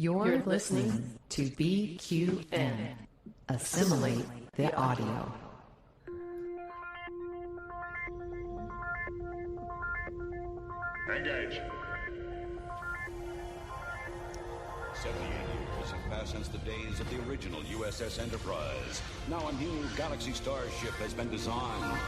You're listening to BQN. Assimilate the audio. Engage. 78 years have passed since the days of the original USS Enterprise. Now a new Galaxy starship has been designed.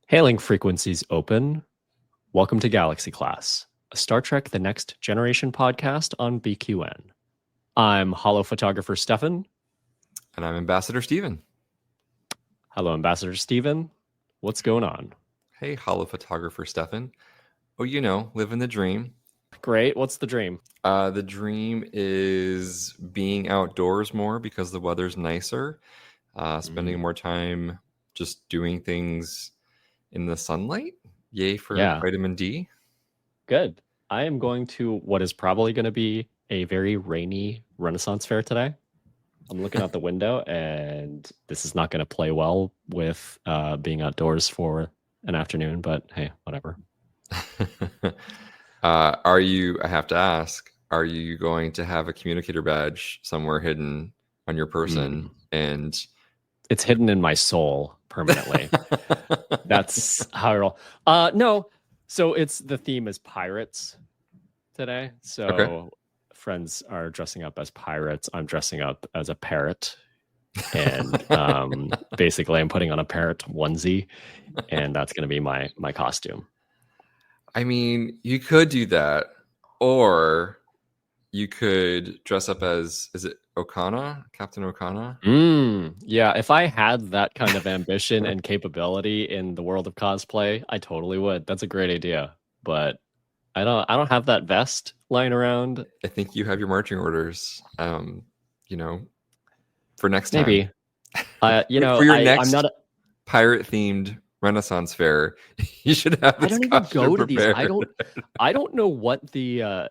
Hailing frequencies open. Welcome to Galaxy Class, a Star Trek The Next Generation podcast on BQN. I'm holo photographer Stefan. And I'm Ambassador Steven. Hello, Ambassador Steven. What's going on? Hey, holo photographer Stefan. Oh, you know, living the dream. Great. What's the dream? The dream is being outdoors more because the weather's nicer. Spending more time just doing things in the sunlight. Yay for vitamin D. Good. I am going to what is probably going to be a very rainy Renaissance fair today. I'm looking out the window, and this is not going to play well with being outdoors for an afternoon, but hey, whatever. I have to ask, are you going to have a communicator badge somewhere hidden on your person? And it's hidden in my soul permanently. That's how I roll. No. So the theme is pirates today. So friends are dressing up as pirates. I'm dressing up as a parrot. And basically I'm putting on a parrot onesie, and that's going to be my costume. I mean, you could do that, or you could dress up as, is it Okana? Captain Okana? Yeah, if I had that kind of ambition and capability in the world of cosplay, I totally would. That's a great idea. But I don't have that vest lying around. I think you have your marching orders, for next time. Maybe. For your next pirate-themed Renaissance fair, you should have this. I don't even go to these. I don't know what the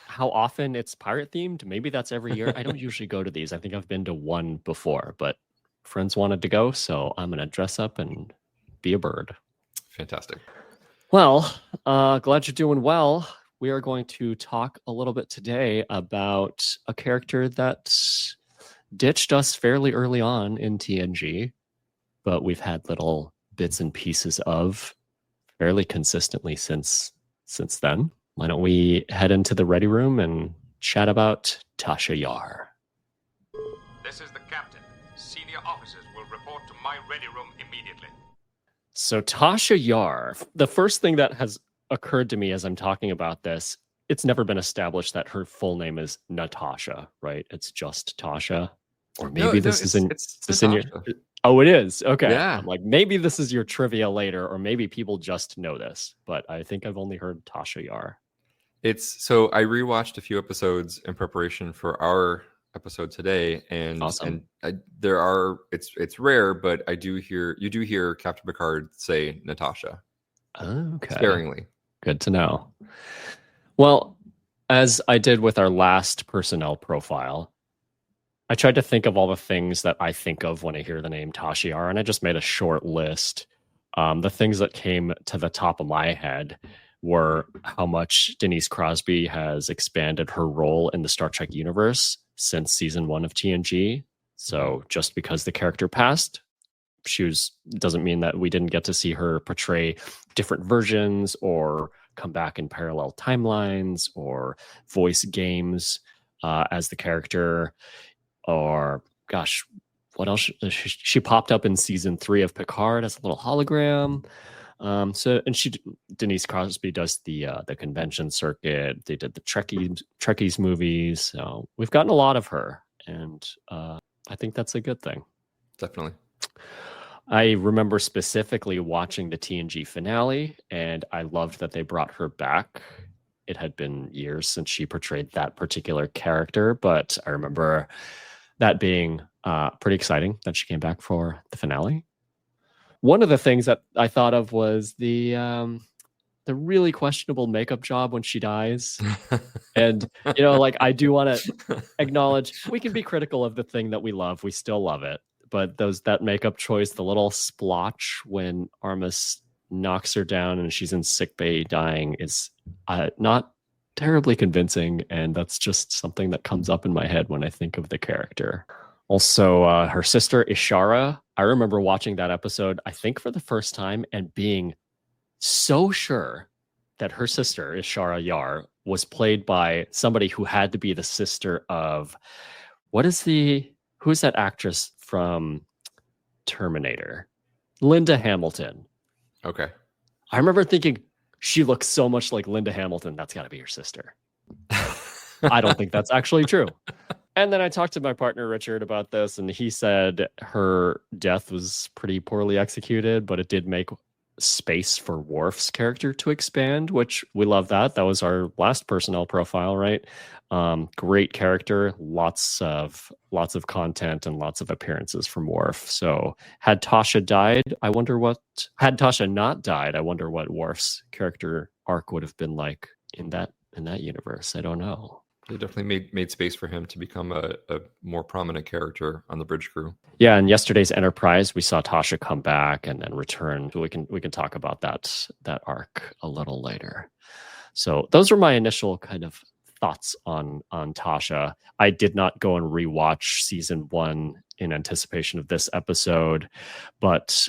how often it's pirate themed. Maybe that's every year. I don't usually go to these. I think I've been to one before, but friends wanted to go, so I'm gonna dress up and be a bird. Fantastic. Well, glad you're doing well. We are going to talk a little bit today about a character that ditched us fairly early on in TNG, but we've had little bits and pieces of fairly consistently since then. Why don't we head into the ready room and chat about Tasha Yar? This is the captain. Senior officers will report to my ready room immediately. So Tasha Yar, the first thing that has occurred to me as I'm talking about this, it's never been established that her full name is Natasha, right? It's just Tasha. Or maybe it's in your... Oh, it is? Okay. Yeah. I'm like, maybe this is your trivia later, or maybe people just know this, but I think I've only heard Tasha Yar. So I rewatched a few episodes in preparation for our episode today, and awesome. And it's rare, but you do hear Captain Picard say Natasha. Okay. Sparingly. Good to know. Well, as I did with our last personnel profile, I tried to think of all the things that I think of when I hear the name Tasha Yar, and I just made a short list. The things that came to the top of my head were how much Denise Crosby has expanded her role in the Star Trek universe since season 1 of TNG. So just because the character passed, doesn't mean that we didn't get to see her portray different versions or come back in parallel timelines or voice games as the character. Or, gosh, what else? She popped up in season 3 of Picard as a little hologram. Denise Crosby does the convention circuit. They did the Trekkies movies. So we've gotten a lot of her, and I think that's a good thing. Definitely. I remember specifically watching the TNG finale, and I loved that they brought her back. It had been years since she portrayed that particular character, but I remember that being pretty exciting that she came back for the finale. One of the things that I thought of was the the really questionable makeup job when she dies. And, you know, like, I do want to acknowledge we can be critical of the thing that we love. We still love it. But that makeup choice, the little splotch when Armus knocks her down and she's in sickbay dying, is not terribly convincing. And that's just something that comes up in my head when I think of the character. Also, her sister, Ishara, I remember watching that episode, I think for the first time, and being so sure that her sister, Tasha Yar, was played by somebody who had to be the sister of, who's that actress from Terminator? Linda Hamilton. Okay. I remember thinking, she looks so much like Linda Hamilton, that's got to be her sister. I don't think that's actually true. And then I talked to my partner, Richard, about this, and he said her death was pretty poorly executed, but it did make space for Worf's character to expand, which we love that. That was our last personnel profile, right? Great character, lots of content and lots of appearances from Worf. So had Tasha not died, I wonder what Worf's character arc would have been like in that universe. I don't know. They definitely made space for him to become a more prominent character on the bridge crew. Yeah, in yesterday's Enterprise, we saw Tasha come back and then return. We can talk about that arc a little later. So those were my initial kind of thoughts on Tasha. I did not go and rewatch season 1 in anticipation of this episode, but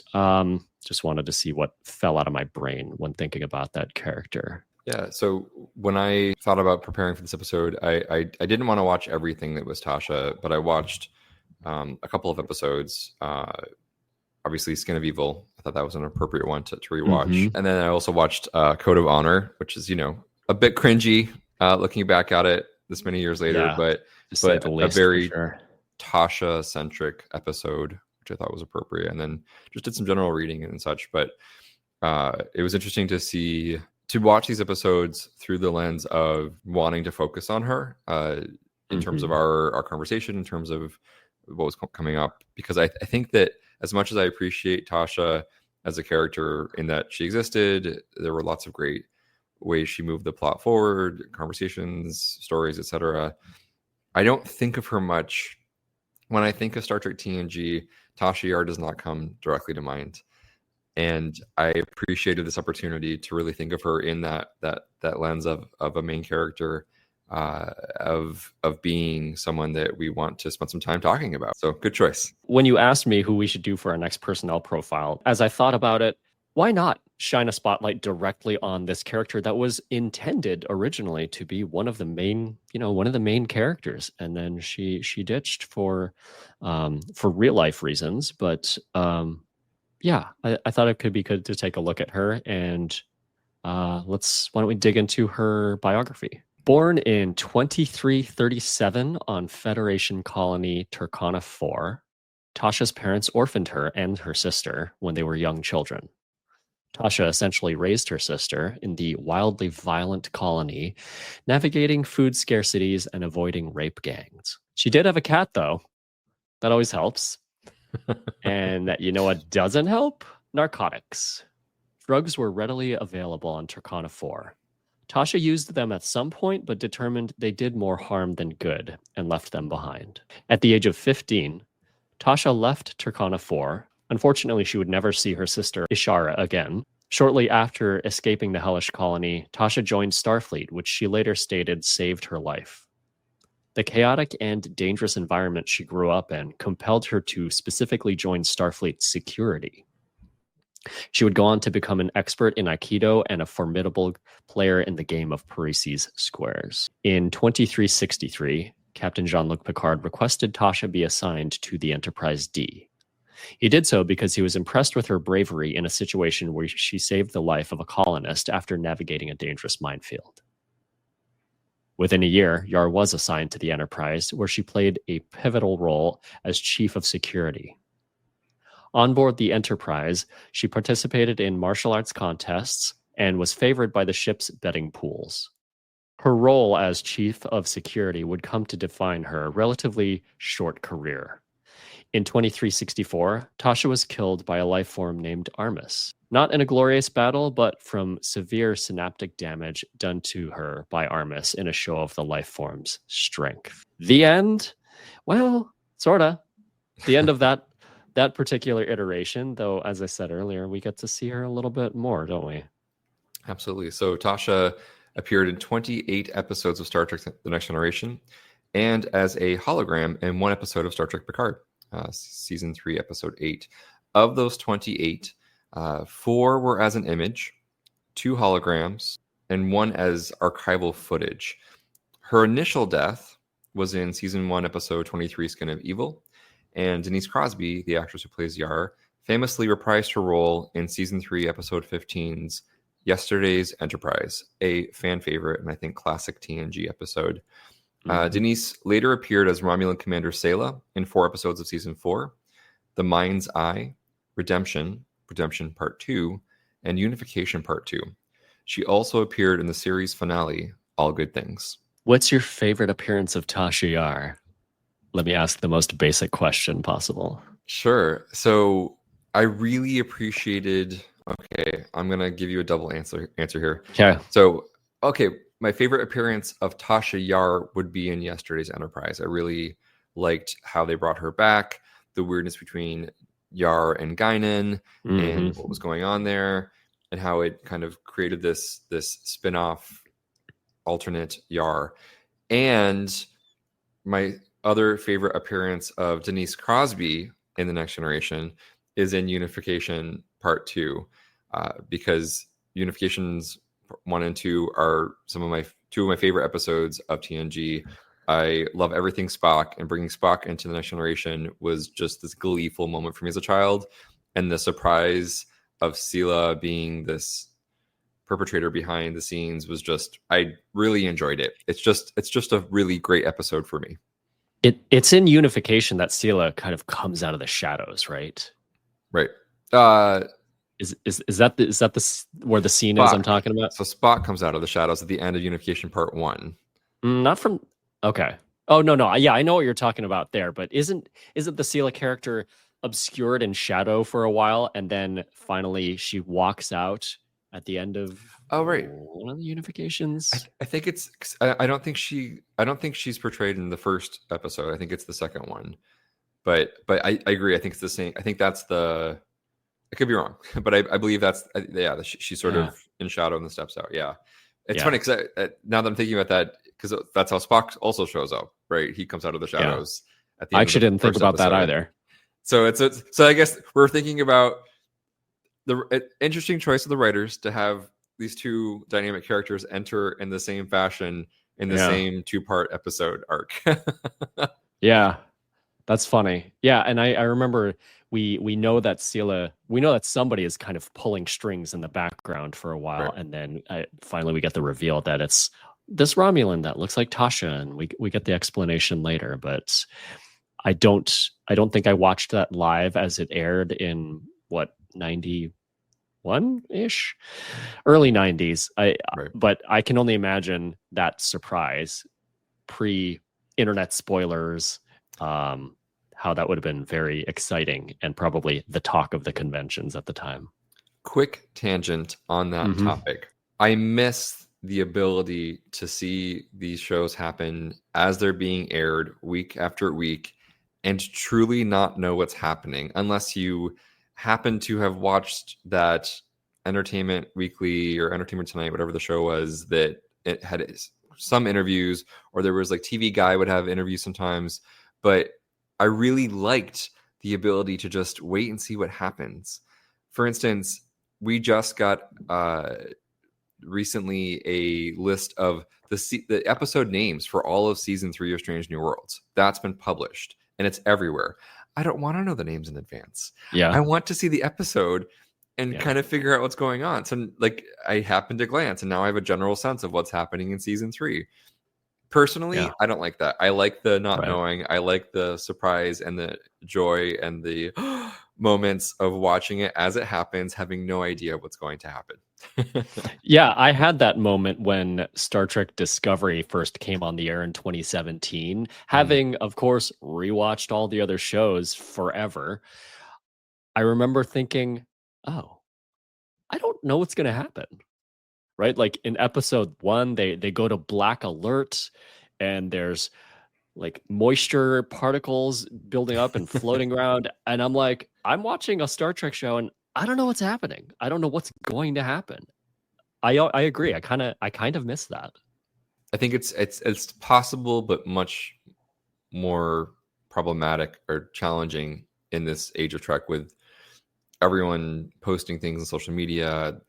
just wanted to see what fell out of my brain when thinking about that character. Yeah, so when I thought about preparing for this episode, I didn't want to watch everything that was Tasha, but I watched a couple of episodes. Obviously, Skin of Evil. I thought that was an appropriate one to rewatch. Mm-hmm. And then I also watched Code of Honor, which is, a bit cringy looking back at it this many years later, but a very Tasha-centric episode, which I thought was appropriate. And then just did some general reading and such. But it was interesting to watch these episodes through the lens of wanting to focus on her in terms of our conversation, in terms of what was coming up. Because I think that as much as I appreciate Tasha as a character in that she existed, there were lots of great ways she moved the plot forward, conversations, stories, etc. I don't think of her much. When I think of Star Trek TNG, Tasha Yar does not come directly to mind. And I appreciated this opportunity to really think of her in that lens of a main character, of being someone that we want to spend some time talking about. So good choice. When you asked me who we should do for our next personnel profile, as I thought about it, why not shine a spotlight directly on this character that was intended originally to be one of the main characters, and then she ditched for real life reasons, but yeah, I thought it could be good to take a look at her, and why don't we dig into her biography? Born in 2337 on Federation Colony Turkana 4, Tasha's parents orphaned her and her sister when they were young children. Tasha essentially raised her sister in the wildly violent colony, navigating food scarcities and avoiding rape gangs. She did have a cat, though. That always helps. And you know what doesn't help? Narcotics. Drugs were readily available on Turkana 4. Tasha used them at some point, but determined they did more harm than good and left them behind. At the age of 15, Tasha left Turkana 4. Unfortunately, she would never see her sister Ishara again. Shortly after escaping the hellish colony, Tasha joined Starfleet, which she later stated saved her life. The chaotic and dangerous environment she grew up in compelled her to specifically join Starfleet security. She would go on to become an expert in Aikido and a formidable player in the game of Parrises squares. In 2363, Captain Jean-Luc Picard requested Tasha be assigned to the Enterprise D. He did so because he was impressed with her bravery in a situation where she saved the life of a colonist after navigating a dangerous minefield. Within a year, Yar was assigned to the Enterprise, where she played a pivotal role as Chief of Security. On board the Enterprise, she participated in martial arts contests and was favored by the ship's betting pools. Her role as Chief of Security would come to define her relatively short career. In 2364, Tasha was killed by a life form named Armus. Not in a glorious battle, but from severe synaptic damage done to her by Armus in a show of the life form's strength. The end? Well, sorta. The end of that particular iteration, though, as I said earlier, we get to see her a little bit more, don't we? Absolutely. So Tasha appeared in 28 episodes of Star Trek The Next Generation and as a hologram in one episode of Star Trek Picard, season 3, episode 8. Of those 28, 4 were as an image, 2 holograms, and 1 as archival footage. Her initial death was in season 1, episode 23, Skin of Evil. And Denise Crosby, the actress who plays Yar, famously reprised her role in season 3, episode 15's Yesterday's Enterprise, a fan favorite and I think classic TNG episode. Denise later appeared as Romulan Commander Sela in 4 episodes of season 4, The Mind's Eye, Redemption Part 2, and Unification Part 2. She also appeared in the series finale, All Good Things. What's your favorite appearance of Tasha Yar? Let me ask the most basic question possible. Sure. So I really appreciated... Okay, I'm going to give you a double answer here. Okay. So, my favorite appearance of Tasha Yar would be in Yesterday's Enterprise. I really liked how they brought her back, the weirdness between Yar and Guinan, and what was going on there, and how it kind of created this spin-off alternate Yar. And my other favorite appearance of Denise Crosby in The Next Generation is in Unification Part 2, because Unifications 1 and 2 are two of my favorite episodes of TNG. I love everything Spock, and bringing Spock into The Next Generation was just this gleeful moment for me as a child. And the surprise of Sela being this perpetrator behind the scenes was just, I really enjoyed it. It's just a really great episode for me. It's in Unification that Sela kind of comes out of the shadows, right? Right. Is that where the scene Spock. is I'm talking about? So Spock comes out of the shadows at the end of Unification Part 1. Not from... Okay. Oh, no. Yeah, I know what you're talking about there, but isn't the Sela character obscured in shadow for a while, and then finally she walks out at the end of one of the Unifications? I think it's... I don't think she's portrayed in the first episode. I think it's the second one. But I agree. I think it's the same. I think that's the... I could be wrong, but I believe that's she's sort of in shadow and then steps out. Yeah, it's funny because now that I'm thinking about that, because that's how Spock also shows up, right? He comes out of the shadows. At the end I actually didn't think about that either. So so I guess we're thinking about the interesting choice of the writers to have these two dynamic characters enter in the same fashion in the same 2-part episode arc. Yeah, that's funny. Yeah, and I remember. We know that somebody is kind of pulling strings in the background for a while, right. And then finally we get the reveal that it's this Romulan that looks like Tasha, and we get the explanation later. But I don't think I watched that live as it aired in 91-ish, early 90s. But I can only imagine that surprise, pre-internet spoilers. How that would have been very exciting and probably the talk of the conventions at the time. Quick tangent on that topic. I miss the ability to see these shows happen as they're being aired week after week and truly not know what's happening unless you happen to have watched that Entertainment Weekly or Entertainment Tonight, whatever the show was, that it had some interviews, or there was like TV Guy would have interviews sometimes, but I really liked the ability to just wait and see what happens. For instance, we just got recently a list of the episode names for all of season 3 of Strange New Worlds. That's been published and it's everywhere. I don't want to know the names in advance. Yeah, I want to see the episode and kind of figure out what's going on. So like I happened to glance and now I have a general sense of what's happening in season 3. Personally, I don't like that. I like the not knowing. I like the surprise and the joy and the moments of watching it as it happens, having no idea what's going to happen. Yeah, I had that moment when Star Trek Discovery first came on the air in 2017. Having, of course, rewatched all the other shows forever, I remember thinking, oh, I don't know what's going to happen. Right? Like in episode 1, they go to black alert and there's like moisture particles building up and floating around. And I'm like, I'm watching a Star Trek show and I don't know what's happening. I don't know what's going to happen. I agree. I kind of miss that. I think it's possible, but much more problematic or challenging in this age of Trek with everyone posting things on social media.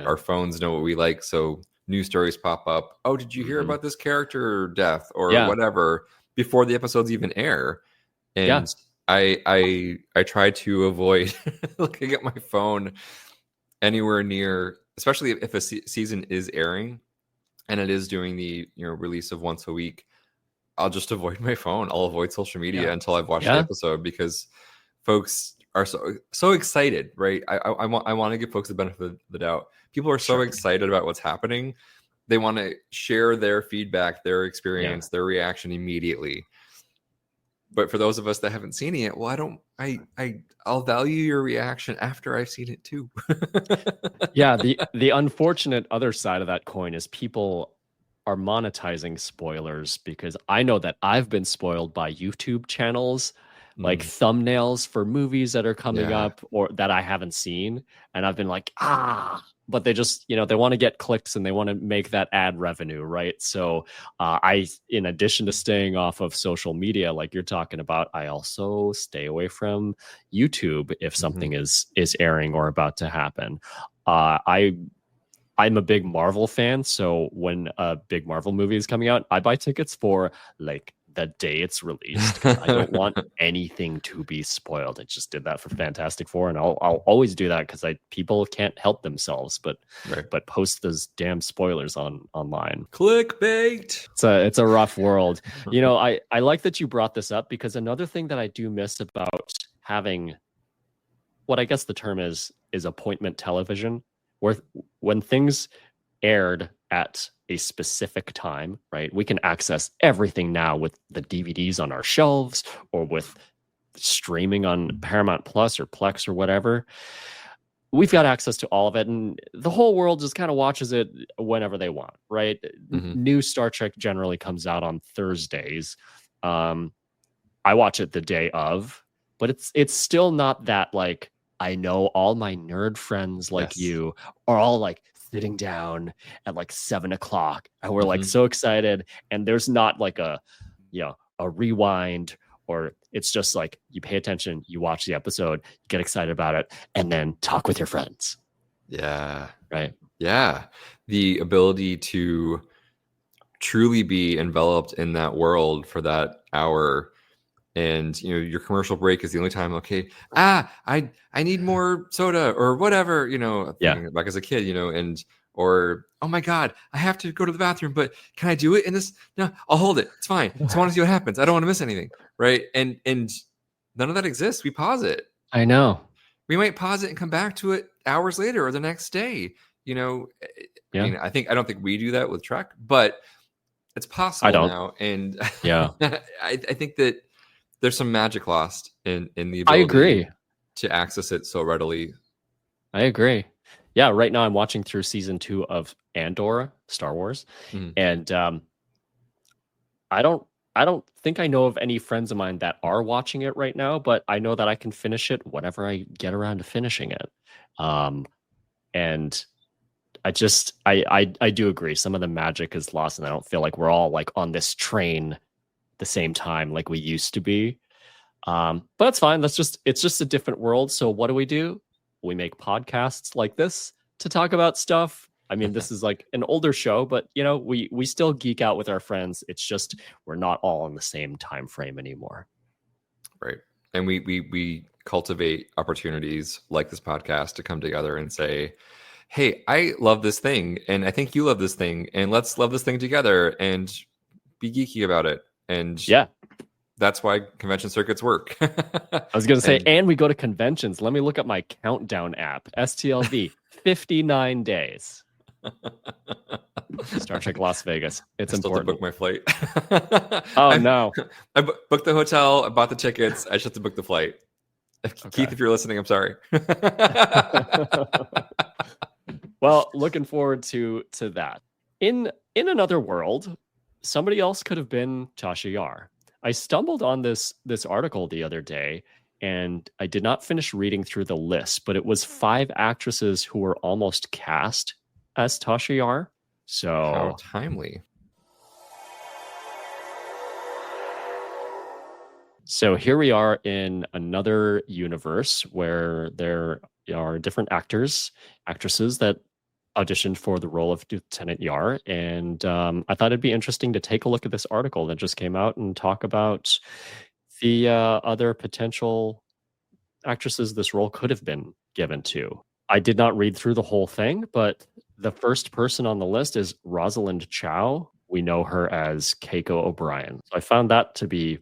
Our phones know what we like, so news stories pop up. Oh, did you hear about this character death or whatever before the episodes even air? And I try to avoid looking at my phone anywhere near, especially if a season is airing and it is doing the release of once a week. I'll just avoid my phone. I'll avoid social media until I've watched the episode, because folks are so excited, right? I want to give folks the benefit of the doubt. People are so excited about what's happening. They want to share their feedback, their experience, their reaction immediately. But for those of us that haven't seen it yet, well, I'll value your reaction after I've seen it too. Yeah, the unfortunate other side of that coin is people are monetizing spoilers, because I know that I've been spoiled by YouTube channels, like thumbnails for movies that are coming up or that I haven't seen. And I've been like, but they just, they want to get clicks and they want to make that ad revenue, right? So in addition to staying off of social media, like you're talking about, I also stay away from YouTube if something is airing or about to happen. I'm a big Marvel fan, so when a big Marvel movie is coming out, I buy tickets for like the day it's released, 'cause I don't want anything to be spoiled. I just did that for Fantastic Four, and I'll always do that because people can't help themselves but post those damn spoilers online. Clickbait. It's a rough world. I like that you brought this up, because another thing that I do miss about having what I guess the term is appointment television, where when things aired at a specific time, right? We can access everything now with the DVDs on our shelves or with streaming on Paramount Plus or Plex or whatever. We've got access to all of it, and the whole world just kind of watches it whenever they want, right? New Star Trek generally comes out on Thursdays. I watch it the day of, but it's still not that like, I know all my nerd friends like you are all like sitting down at like 7:00 and we're like so excited, and there's not like a rewind, or it's just like you pay attention, you watch the episode, you get excited about it, and then talk with your friends. Right. The ability to truly be enveloped in that world for that hour. And your commercial break is the only time. Okay, I need more soda or whatever. Back as a kid, or oh my god, I have to go to the bathroom, but can I do it in this? No, I'll hold it. It's fine. I want to see what happens. I don't want to miss anything, right? And none of that exists. We pause it. I know. We might pause it and come back to it hours later or the next day. I mean, I don't think we do that with Trek, but it's possible now. And I think that there's some magic lost in the ability to access it so readily. I agree. Yeah, right now I'm watching through season 2 of Andor, Star Wars, and I don't think I know of any friends of mine that are watching it right now, but I know that I can finish it whenever I get around to finishing it. And I do agree, some of the magic is lost, and I don't feel like we're all like on this train the same time like we used to be, but it's fine. It's just a different world. So what do? We make podcasts like this to talk about stuff. I mean, this is like an older show, but we still geek out with our friends. It's just we're not all in the same time frame anymore, right? And we cultivate opportunities like this podcast to come together and say, hey, I love this thing, and I think you love this thing, and let's love this thing together and be geeky about it. And that's why convention circuits work. I was going to say, and we go to conventions. Let me look at my countdown app, STLV, 59 days. Star Trek Las Vegas. It's I still have important. to book my flight. Oh, no. I booked the hotel. I bought the tickets. I just have to book the flight. Okay. Keith, if you're listening, I'm sorry. Well, looking forward to that. In another world, somebody else could have been Tasha Yar. I stumbled on this article the other day, and I did not finish reading through the list, but it was 5 actresses who were almost cast as Tasha Yar. So How timely. So here we are in another universe where there are different actresses that auditioned for the role of Lieutenant Yar. And I thought it'd be interesting to take a look at this article that just came out and talk about the other potential actresses this role could have been given to. I did not read through the whole thing, but the first person on the list is Rosalind Chow. We know her as Keiko O'Brien. So I found that to be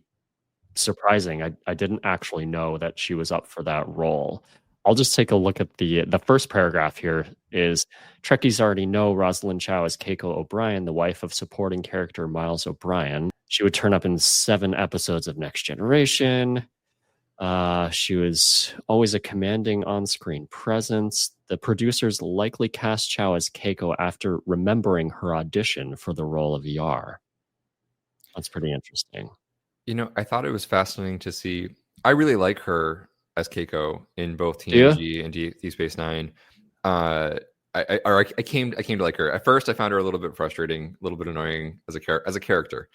surprising. I didn't actually know that she was up for that role. I'll just take a look at the first paragraph here is Trekkies already know Rosalind Chow as Keiko O'Brien, the wife of supporting character Miles O'Brien. She would turn up in 7 episodes of Next Generation. She was always a commanding on-screen presence. The producers likely cast Chow as Keiko after remembering her audition for the role of Yar. That's pretty interesting. You know, I thought it was fascinating to see. I really like her as Keiko in both TNG and Deep Space Nine. I came to like her. At first, I found her a little bit frustrating, a little bit annoying as a character.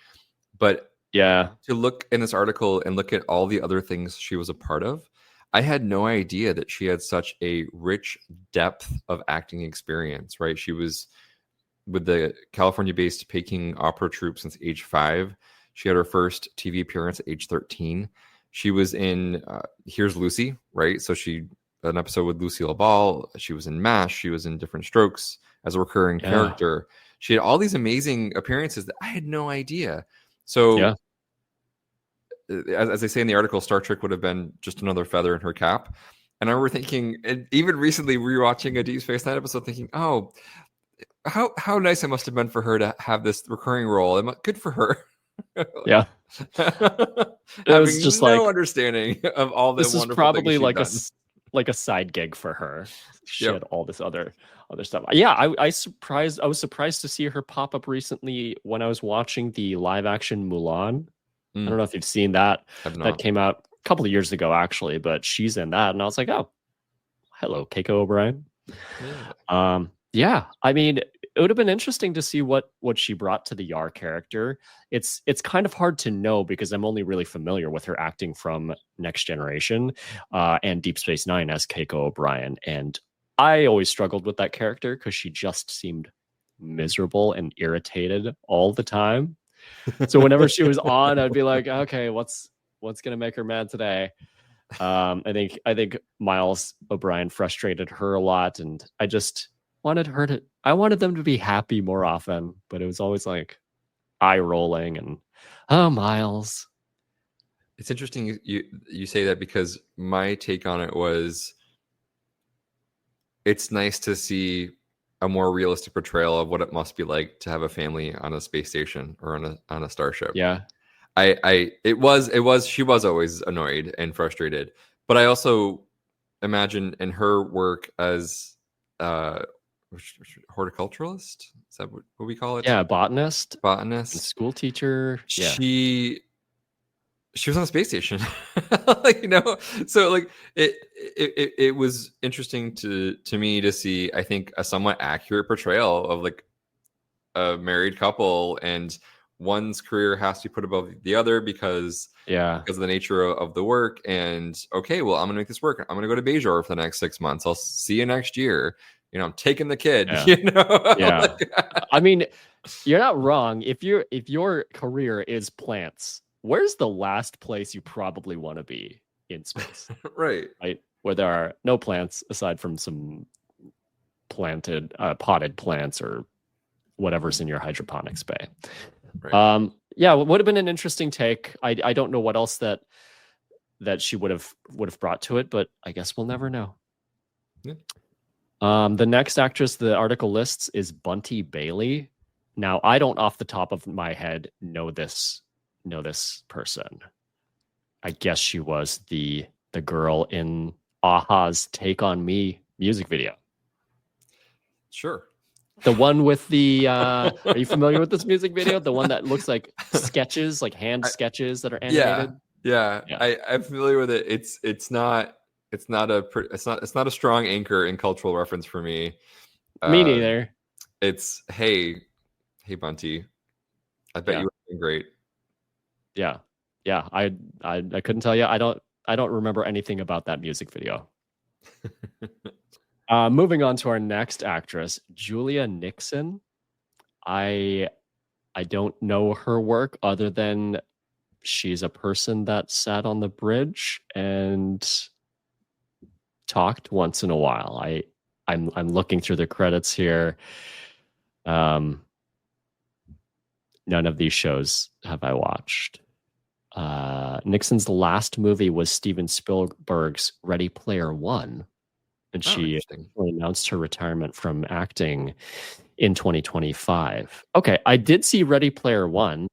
But yeah, to look in this article and look at all the other things she was a part of, I had no idea that she had such a rich depth of acting experience. Right, she was with the California-based Peking Opera Troupe since age 5. She had her first TV appearance at age 13. She was in Here's Lucy, right? So an episode with Lucille Ball. She was in MASH. She was in Different Strokes as a recurring character. She had all these amazing appearances that I had no idea. So as they say in the article, Star Trek would have been just another feather in her cap. And I remember thinking, and even recently rewatching a Deep Space Nine episode, thinking, oh, how nice it must have been for her to have this recurring role. Good for her. Yeah. It was just no understanding of all the this is wonderful probably things like a side gig for her. She had all this other stuff. Yeah, I was surprised to see her pop up recently when I was watching the live action Mulan. I don't know if you've seen that. That came out a couple of years ago actually, but she's in that and I was like, oh, hello, Keiko O'Brien. Yeah, I mean, it would have been interesting to see what she brought to the Yar character. It's kind of hard to know because I'm only really familiar with her acting from Next Generation and Deep Space Nine as Keiko O'Brien. And I always struggled with that character because she just seemed miserable and irritated all the time. So whenever she was on, I'd be like, okay, what's gonna make her mad today? I think Miles O'Brien frustrated her a lot, and I just I wanted them to be happy more often, but it was always like eye rolling and oh, Miles. It's interesting you say that because my take on it was it's nice to see a more realistic portrayal of what it must be like to have a family on a space station or on a starship. Yeah. She was always annoyed and frustrated, but I also imagine in her work as horticulturalist, is that what we call it? Yeah, botanist, school teacher. Yeah. She was on a space station. So like it was interesting to me to see, I think, a somewhat accurate portrayal of like a married couple, and one's career has to be put above the other because of the nature of the work. And okay, well, I'm gonna make this work. I'm gonna go to Bajor for the next 6 months. I'll see you next year. I'm taking the kid. Yeah. I mean, you're not wrong. If your career is plants, where's the last place you probably want to be in space? Right, where there are no plants aside from some potted plants or whatever's in your hydroponics bay. Right. It would have been an interesting take. I don't know what else that she would have brought to it, but I guess we'll never know. Yeah. The next actress the article lists is Bunty Bailey. Now, I don't off the top of my head know this person. I guess she was the girl in Aha's Take on Me music video. Sure. The one with the are you familiar with this music video? The one that looks like sketches, like hand sketches that are animated? Yeah. I'm familiar with it. It's not a strong anchor in cultural reference for me. Me neither. It's hey Bunty. I bet you were doing great. Yeah. I couldn't tell you. I don't remember anything about that music video. Moving on to our next actress, Julia Nixon. I don't know her work other than she's a person that sat on the bridge and talked once in a while. I'm looking through the credits here. None of these shows have I watched. Nixon's last movie was Steven Spielberg's Ready Player One, and she announced her retirement from acting in 2025. Okay, I did see Ready Player One,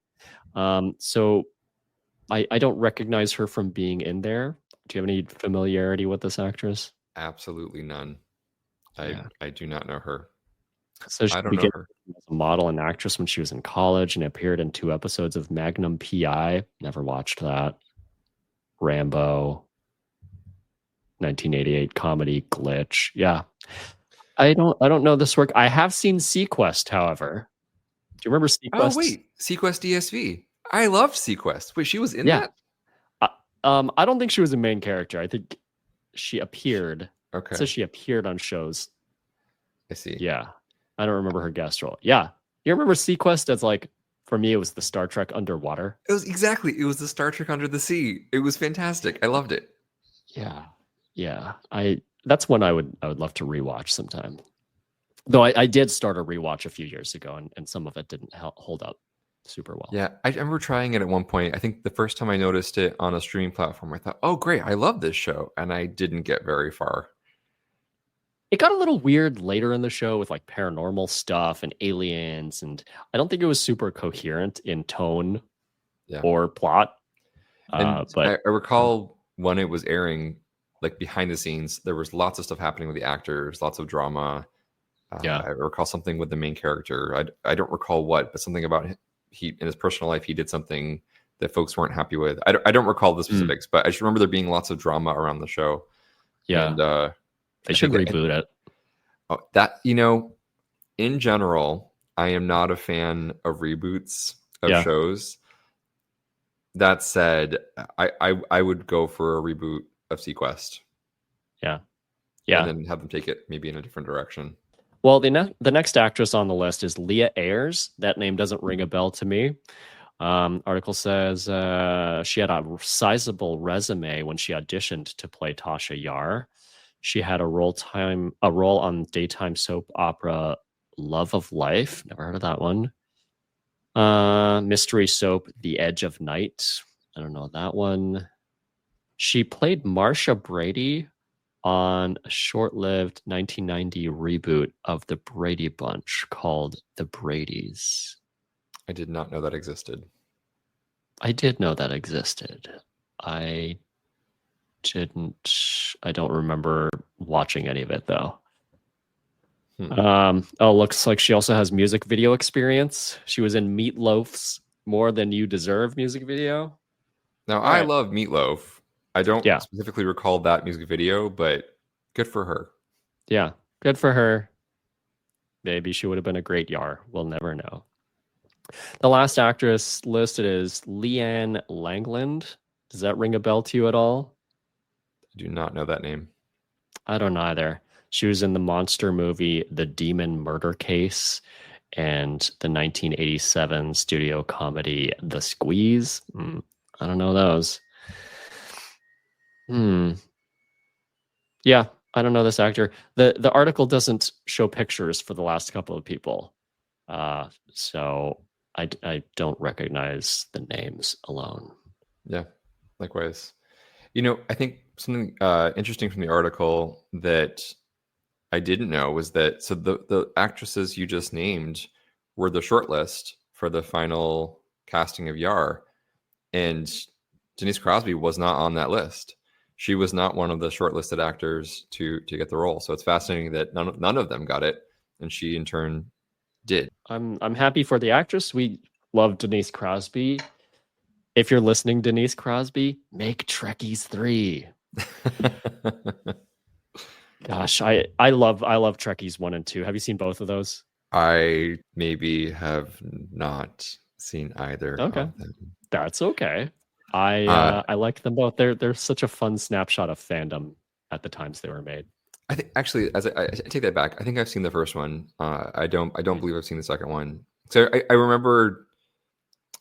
so I don't recognize her from being in there. Do you have any familiarity with this actress? Absolutely none. I do not know her. So she began as a model and actress when she was in college and appeared in 2 episodes of Magnum PI. Never watched that. Rambo. 1988 comedy Glitch. Yeah. I don't know this work. I have seen Sequest, however. Do you remember Sequest? Oh wait, Sequest DSV. I loved Sequest. Wait, she was in that? I don't think she was a main character. I think she appeared. Okay. So she appeared on shows. I see. Yeah. I don't remember her guest role. Yeah. You remember Sequest as like, for me, it was the Star Trek Underwater. It was the Star Trek Under the Sea. It was fantastic. I loved it. Yeah. Yeah. That's one I would love to rewatch sometime. Though I did start a rewatch a few years ago and some of it didn't hold up super well. Yeah. I remember trying it at one point. I think the first time I noticed it on a streaming platform, I thought, oh, great. I love this show. And I didn't get very far. It got a little weird later in the show with like paranormal stuff and aliens. And I don't think it was super coherent in tone or plot. But I recall when it was airing, like behind the scenes, there was lots of stuff happening with the actors, lots of drama. I recall something with the main character. I don't recall what, but something about he in his personal life, he did something that folks weren't happy with. I don't recall the specifics, but I just remember there being lots of drama around the show. Yeah. And they should reboot it. That, in general, I am not a fan of reboots of shows. That said, I would go for a reboot of Sequest. Yeah. And then have them take it maybe in a different direction. Well, the next actress on the list is Leah Ayres. That name doesn't ring a bell to me. Article says she had a sizable resume when she auditioned to play Tasha Yar. She had a role on daytime soap opera Love of Life. Never heard of that one. Mystery soap The Edge of Night. I don't know that one. She played Marsha Brady on a short-lived 1990 reboot of The Brady Bunch called The Bradys. I did not know that existed. I did know that existed. I don't remember watching any of it though. Looks like she also has music video experience. She was in Meatloaf's More Than You Deserve music video. Now, I love Meatloaf. I don't specifically recall that music video, but good for her. Yeah, good for her. Maybe she would have been a great Yar. We'll never know. The last actress listed is Leanne Langland. Does that ring a bell to you at all? I do not know that name. I don't either. She was in the monster movie The Demon Murder Case and the 1987 studio comedy The Squeeze. I don't know those. Yeah, I don't know this actor. The article doesn't show pictures for the last couple of people. So I don't recognize the names alone. Yeah, likewise. I think something interesting from the article that I didn't know was that the actresses you just named were the shortlist for the final casting of Yar, and Denise Crosby was not on that list. She was not one of the shortlisted actors to get the role. So it's fascinating that none of them got it, and she in turn did. I'm happy for the actress. We love Denise Crosby. If you're listening, Denise Crosby, make Trekkies 3. Gosh, I love Trekkies 1 and 2. Have you seen both of those? I maybe have not seen either. Okay, of them. That's okay. I like them both. They're such a fun snapshot of fandom at the times they were made. I think actually, as I take that back, I think I've seen the first one. I don't believe I've seen the second one. So I remember,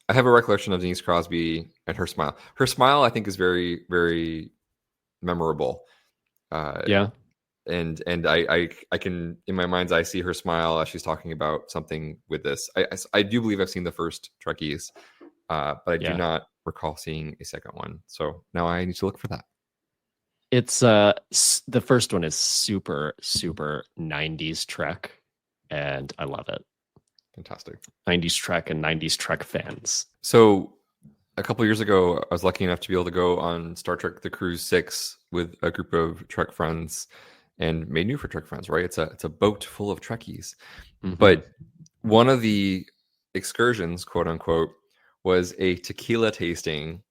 I have a recollection of Denise Crosby and her smile. Her smile, I think, is very, very memorable. Yeah. And I can, in my mind's eye, see her smile as she's talking about something with this. I do believe I've seen the first Trekkies, but I do not recall seeing a second one. So now I need to look for that. It's the first one is super 90s Trek, and I love it. Fantastic. 90s Trek and 90s Trek fans. So a couple of years ago, I was lucky enough to be able to go on Star Trek: The Cruise 6 with a group of Trek friends, and made new for Trek friends, right? It's a boat full of Trekkies. Mm-hmm. But one of the excursions, quote unquote, was a tequila tasting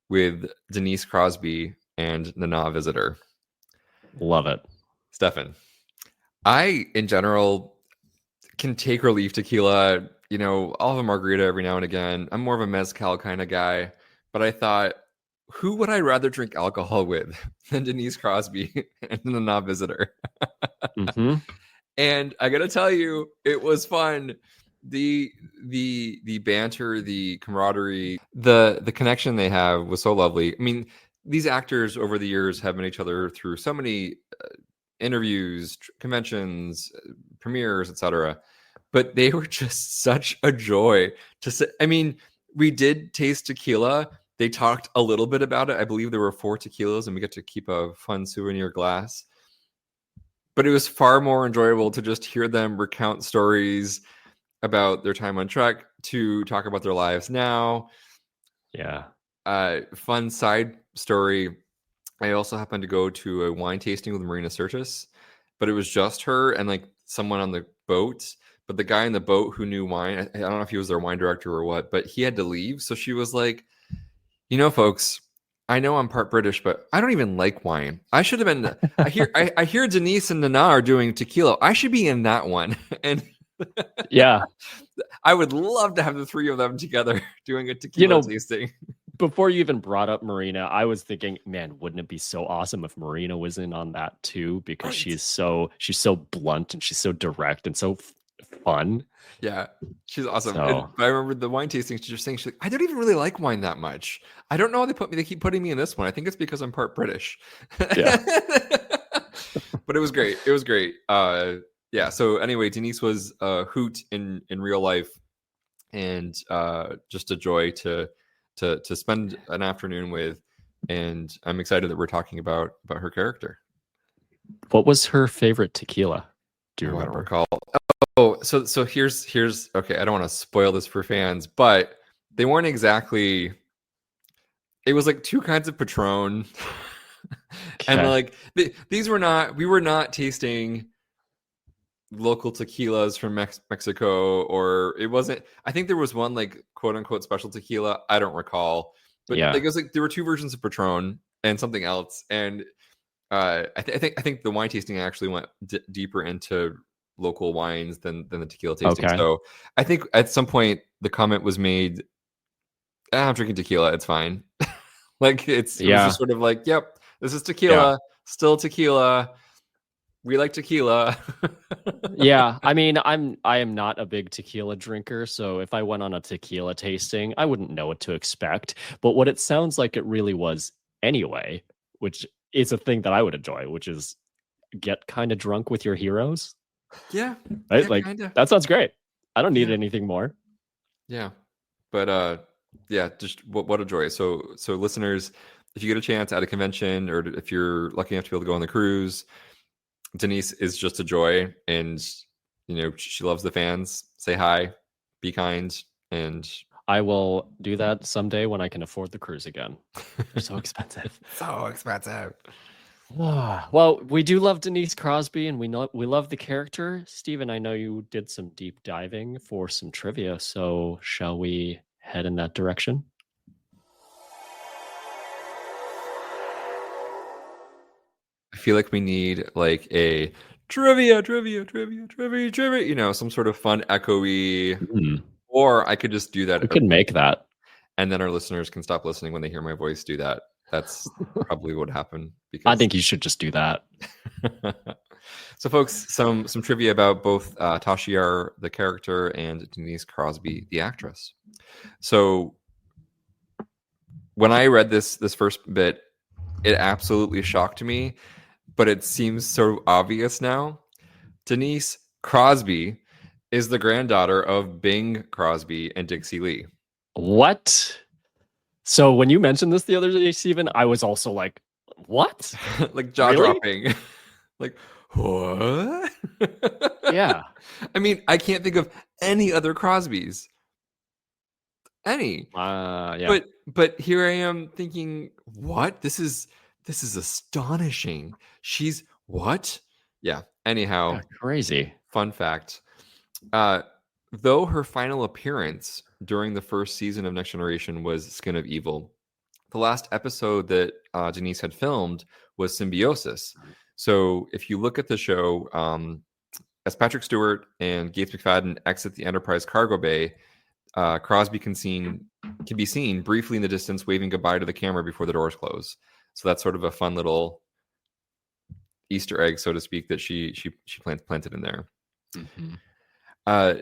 with Denise Crosby and Nana Visitor. Love it. Stefan, I, in general, can take or leave tequila. I'll have a margarita every now and again. I'm more of a mezcal kind of guy. But I thought, who would I rather drink alcohol with than Denise Crosby and Nana Visitor? Mm-hmm. And I got to tell you, it was fun. The banter, the camaraderie, the connection they have was so lovely. I mean, these actors over the years have met each other through so many interviews, conventions, premieres, etc. But they were just such a joy to sit. I mean, we did taste tequila. They talked a little bit about it. I believe there were 4 tequilas, and we get to keep a fun souvenir glass. But it was far more enjoyable to just hear them recount stories about their time on Trek, to talk about their lives now. Yeah. Fun side story. I also happened to go to a wine tasting with Marina Sirtis, but it was just her and like someone on the boat. But the guy in the boat who knew wine, I don't know if he was their wine director or what, but he had to leave. So she was like, folks, I know I'm part British, but I don't even like wine. I should have been. I hear Denise and Nana are doing tequila. I should be in that one. And yeah, I would love to have the 3 of them together doing a tequila tasting. Before you even brought up Marina, I was thinking, man, wouldn't it be so awesome if Marina was in on that too? Because she's so blunt and she's so direct and so fun. Yeah, she's awesome. So, and I remember the wine tasting. She's just saying, she's like, I don't even really like wine that much. I don't know why they keep putting me in this one. I think it's because I'm part British. Yeah. But it was great. It was great. Yeah. So anyway, Denise was a hoot in real life, and just a joy to spend an afternoon with. And I'm excited that we're talking about her character. What was her favorite tequila? Do you remember? I don't recall. Oh, so here's okay. I don't want to spoil this for fans, but they weren't exactly. It was like 2 kinds of Patron, and like these were not. We were not tasting local tequilas from Mexico, or it wasn't. I think there was one like quote unquote special tequila. I don't recall, but like, it was like there were 2 versions of Patron and something else, and I think the wine tasting actually went deeper into local wines than the tequila tasting. Okay. So I think at some point the comment was made, I'm drinking tequila, it's fine. Like it was just sort of like, yep, this is tequila, still tequila. We like tequila. Yeah, I mean, I am not a big tequila drinker, so if I went on a tequila tasting, I wouldn't know what to expect. But what it sounds like it really was anyway, which is a thing that I would enjoy, which is get kind of drunk with your heroes. Yeah. Right? Yeah, like kinda. That sounds great. I don't need anything more. Yeah. But just what a joy. So listeners, if you get a chance at a convention, or if you're lucky enough to be able to go on the cruise, Denise is just a joy, and she loves the fans. Say hi, be kind, and I will do that someday when I can afford the cruise again. They're so expensive. so expensive. Well, we do love Denise Crosby, and we love the character. Steven, I know you did some deep diving for some trivia, so shall we head in that direction? I feel like we need like a trivia, some sort of fun, echoey, or I could just do that. We could make that. And then our listeners can stop listening when they hear my voice do that. That's probably what happened. Because I think you should just do that. So, folks, some trivia about both Tasha Yar, the character, and Denise Crosby, the actress. So, when I read this first bit, it absolutely shocked me, but it seems so obvious now. Denise Crosby is the granddaughter of Bing Crosby and Dixie Lee. What? So when you mentioned this the other day, Steven, I was also like, what? Like jaw-dropping. Like, what? Yeah. I mean, I can't think of any other Crosbys. Any. Yeah. But here I am thinking, what? This is astonishing. She's what? Yeah. Anyhow, Yeah, crazy. Fun fact. Though her final appearance during the first season of Next Generation was Skin of Evil, the last episode that Denise had filmed was Symbiosis. So if you look at the show, as Patrick Stewart and Gates McFadden exit the Enterprise cargo bay, Crosby can be seen briefly in the distance waving goodbye to the camera before the doors close. So that's sort of a fun little Easter egg, so to speak, that she planted in there. Mm-hmm.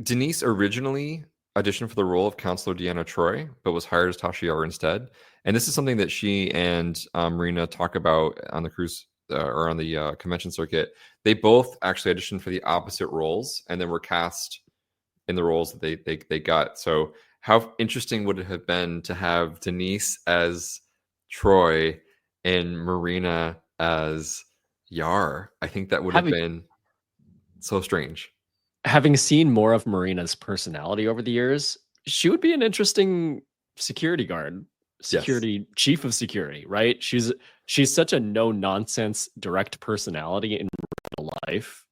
Denise originally auditioned for the role of Counselor Deanna Troi, but was hired as Tasha Yar instead. And this is something that she and Marina talk about on the cruise or on the convention circuit. They both actually auditioned for the opposite roles and then were cast in the roles that they got. So how interesting would it have been to have Denise as Troi and Marina as Yar? I think that would have been so strange. Having seen more of Marina's personality over the years, she would be an interesting security guard, chief of security, right? She's such a no-nonsense, direct personality in real life.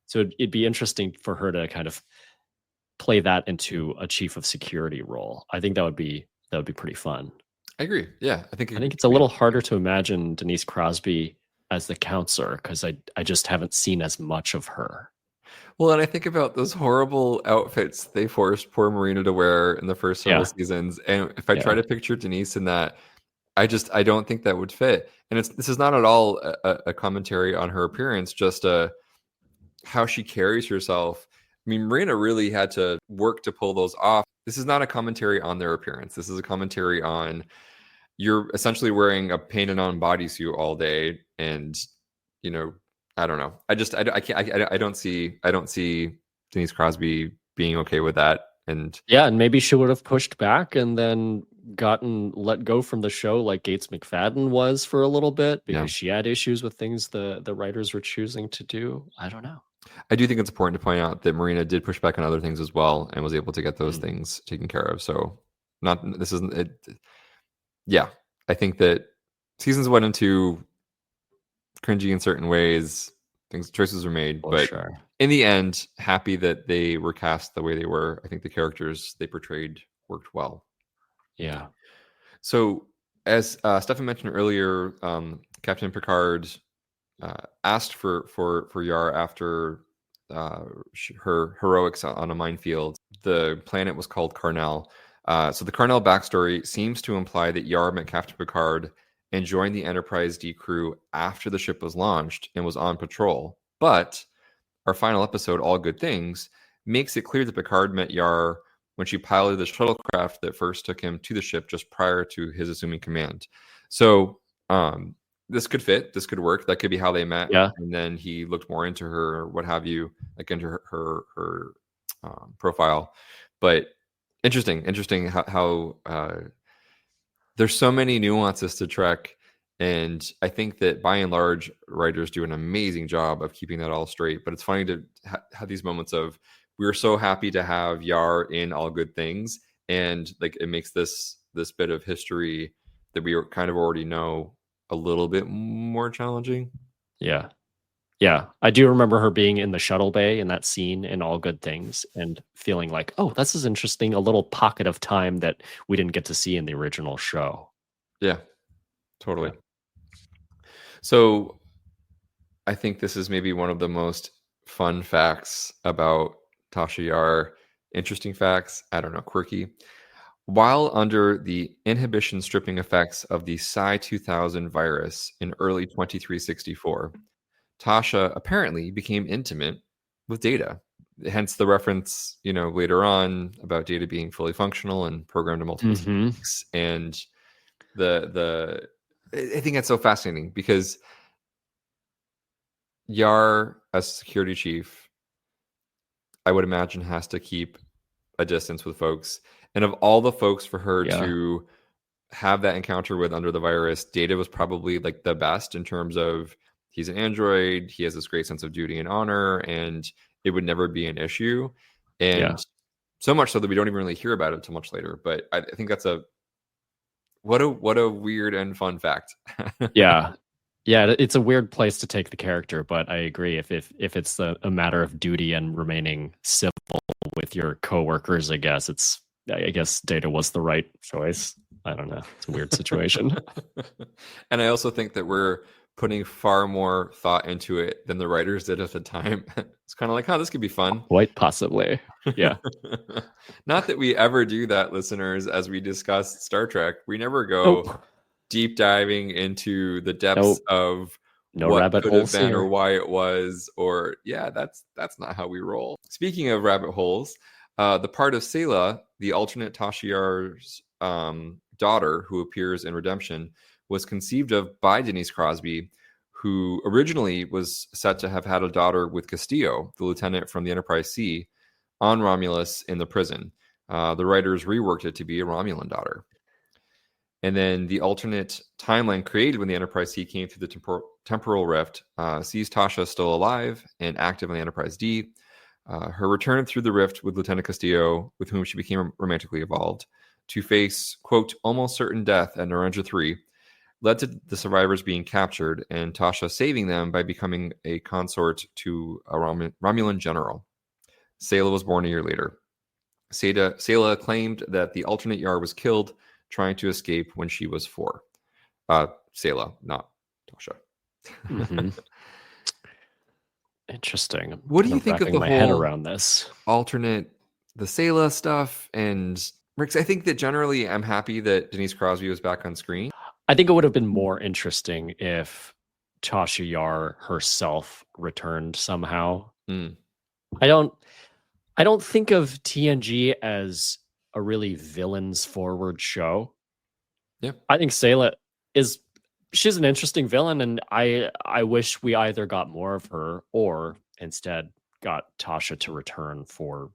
So it'd be interesting for her to kind of play that into a chief of security role. I think that would be pretty fun. I agree. Yeah, I think it's a little harder to imagine Denise Crosby as the counselor because I just haven't seen as much of her. Well, and I think about those horrible outfits they forced poor Marina to wear in the first several seasons. And if I try to picture Denise in that, I don't think that would fit. And this is not at all a commentary on her appearance, just how she carries herself. I mean, Marina really had to work to pull those off. This is not a commentary on their appearance. This is a commentary on you're essentially wearing a painted on bodysuit all day. And, I don't know. I don't see Denise Crosby being okay with that. And maybe she would have pushed back and then gotten let go from the show like Gates McFadden was for a little bit because she had issues with things the writers were choosing to do. I don't know. I do think it's important to point out that Marina did push back on other things as well and was able to get those things taken care of. So this isn't it. Yeah. I think that seasons 1 and 2 cringy in certain ways, choices were made, but in the end, happy that they were cast the way they were. I think the characters they portrayed worked well. Yeah. So as Stefan mentioned earlier, Captain Picard asked for Yar after her heroics on a minefield. The planet was called Carnell. So the Carnell backstory seems to imply that Yar met Captain Picard and joined the Enterprise D crew after the ship was launched and was on patrol. But our final episode, All Good Things, makes it clear that Picard met Yar when she piloted the shuttlecraft that first took him to the ship just prior to his assuming command. So this could fit. This could work. That could be how they met. Yeah. And then he looked more into her, or what have you, like into her profile. But interesting how there's so many nuances to Trek, And I think that by and large, writers do an amazing job of keeping that all straight. But it's funny to have these moments of, we were so happy to have Yar in All Good Things, and like it makes this bit of history that we kind of already know a little bit more challenging. Yeah. Yeah. I do remember her being in the shuttle bay in that scene in All Good Things and feeling like, oh, this is interesting. A little pocket of time that we didn't get to see in the original show. Yeah, totally. Yeah. So I think this is maybe one of the most fun facts about Tasha Yar. Interesting facts. I don't know, quirky. While under the inhibition stripping effects of the Psi 2000 virus in early 2364, Tasha apparently became intimate with Data. Hence the reference, later on about Data being fully functional and programmed to multiple techniques. And I think that's so fascinating because Yar, as security chief, I would imagine has to keep a distance with folks. And of all the folks for her to have that encounter with under the virus, Data was probably like the best in terms of, he's an android, he has this great sense of duty and honor, and it would never be an issue. And so much so that we don't even really hear about it until much later. But I think that's what a weird and fun fact. Yeah, it's a weird place to take the character, but I agree. If it's a matter of duty and remaining civil with your coworkers, I guess Data was the right choice. I don't know. It's a weird situation. And I also think that we're putting far more thought into it than the writers did at the time. It's kind of like, this could be fun. Quite possibly. Yeah. Not that we ever do that, listeners, as we discuss Star Trek. We never go deep diving into the depths of what rabbit could have holes been here. Or why it was, or that's not how we roll. Speaking of rabbit holes, the part of Selah, the alternate Tasha Yar's daughter who appears in Redemption, was conceived of by Denise Crosby, who originally was set to have had a daughter with Castillo, the lieutenant from the Enterprise C, on Romulus in the prison. The writers reworked it to be a Romulan daughter. And then the alternate timeline created when the Enterprise C came through the temporal rift sees Tasha still alive and active on the Enterprise D. Her return through the rift with Lieutenant Castillo, with whom she became romantically involved, to face, quote, almost certain death at Naranja 3, led to the survivors being captured and Tasha saving them by becoming a consort to a Romulan general. Selah was born a year later. Selah claimed that the alternate Yar was killed trying to escape when she was 4. Selah, not Tasha. Mm-hmm. Interesting. What do you think of the my whole head around this alternate, the Selah stuff? And Rix, I think that generally I'm happy that Denise Crosby was back on screen. I think it would have been more interesting if Tasha Yar herself returned somehow. I don't think of TNG as a really villains forward show. Yeah. I think Selah she's an interesting villain, and I wish we either got more of her or instead got Tasha to return for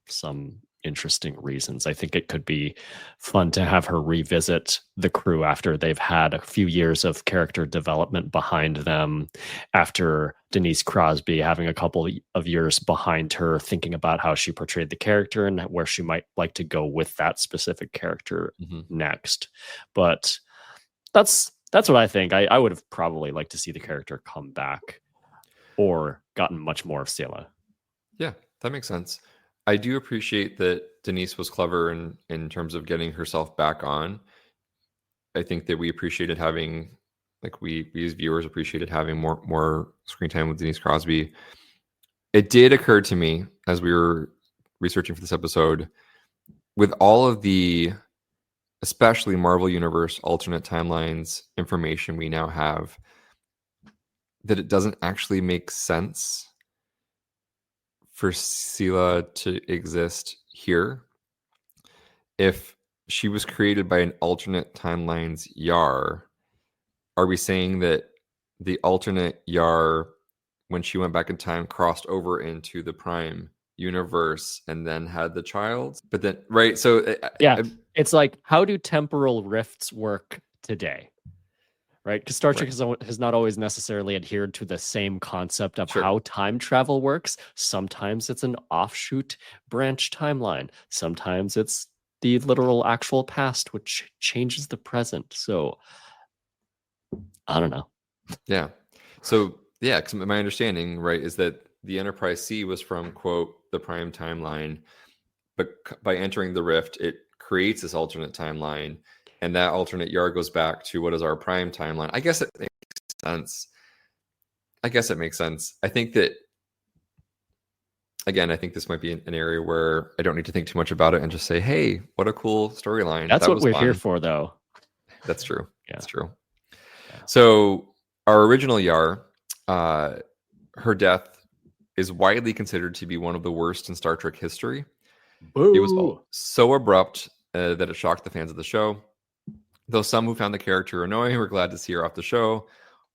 some interesting reasons. I think it could be fun to have her revisit the crew after they've had a few years of character development behind them, after Denise Crosby having a couple of years behind her thinking about how she portrayed the character and where she might like to go with that specific character next. But that's what I think. I would have probably liked to see the character come back or gotten much more of Selah. Yeah, that makes sense. I do appreciate that Denise was clever in terms of getting herself back on. I think that we appreciated having, we as viewers appreciated having more screen time with Denise Crosby. It did occur to me as we were researching for this episode, with all of the, especially Marvel Universe alternate timelines information we now have, that it doesn't actually make sense for Selah to exist here. If she was created by an alternate timelines Yar, are we saying that the alternate Yar, when she went back in time, crossed over into the Prime universe and then had the child? But then, right? So yeah, it's like, how do temporal rifts work today? right? Because Star Trek has not always necessarily adhered to the same concept of Sure. how time travel works. Sometimes it's an offshoot branch timeline. Sometimes it's the literal actual past, which changes the present. So I don't know. Yeah. So yeah, because my understanding, right, is that the Enterprise C was from, quote, the prime timeline, but by entering the rift, it creates this alternate timeline, and that alternate Yar goes back to what is our prime timeline. I guess it makes sense. I think that, again, I think this might be an area where I don't need to think too much about it and just say, hey, what a cool storyline. That's that what was we're fun. here for, though. That's true. Yeah. That's true. Yeah. So our original Yar, her death is widely considered to be one of the worst in Star Trek history. Boo. It was so abrupt that it shocked the fans of the show. Though some who found the character annoying were glad to see her off the show,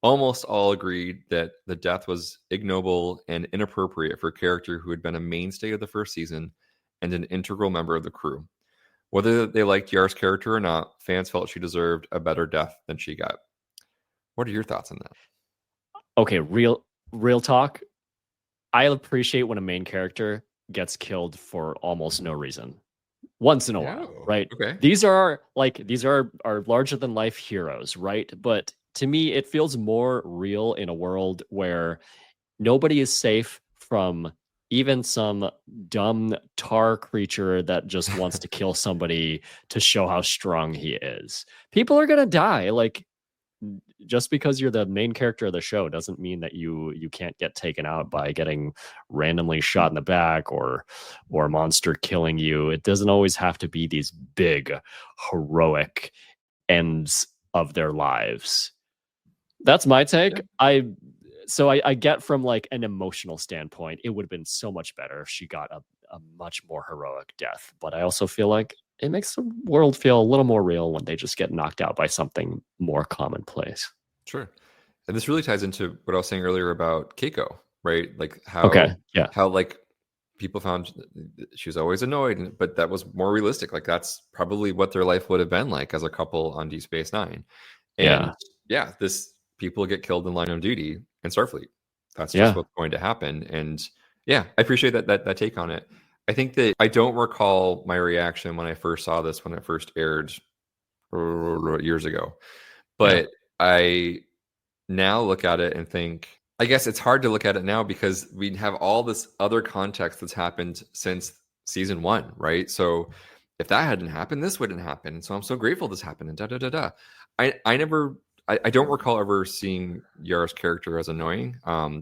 almost all agreed that the death was ignoble and inappropriate for a character who had been a mainstay of the first season and an integral member of the crew. Whether they liked Yar's character or not, fans felt she deserved a better death than she got. What are your thoughts on that? Okay, real talk. I appreciate when a main character gets killed for almost no reason. Once in a while, right? Okay. These are our larger than life heroes, right? But to me, it feels more real in a world where nobody is safe from even some dumb tar creature that just wants to kill somebody to show how strong he is. People are gonna die. Like, just because you're the main character of the show doesn't mean that you can't get taken out by getting randomly shot in the back or a monster killing you. It doesn't always have to be these big heroic ends of their lives. That's my take. I get from like an emotional standpoint, it would have been so much better if she got a much more heroic death. But I also feel like it makes the world feel a little more real when they just get knocked out by something more commonplace. Sure. And this really ties into what I was saying earlier about Keiko, right? Like how like people found she was always annoyed, but that was more realistic. Like that's probably what their life would have been like as a couple on Deep Space Nine. And this people get killed in line of duty in Starfleet. That's just what's going to happen. And yeah, I appreciate that take on it. I think that I don't recall my reaction when I first saw this when it first aired years ago. But I now look at it and think, I guess it's hard to look at it now because we have all this other context that's happened since season 1, right? So if that hadn't happened, this wouldn't happen. So I'm so grateful this happened and da-da-da-da. I don't recall ever seeing Yar's character as annoying.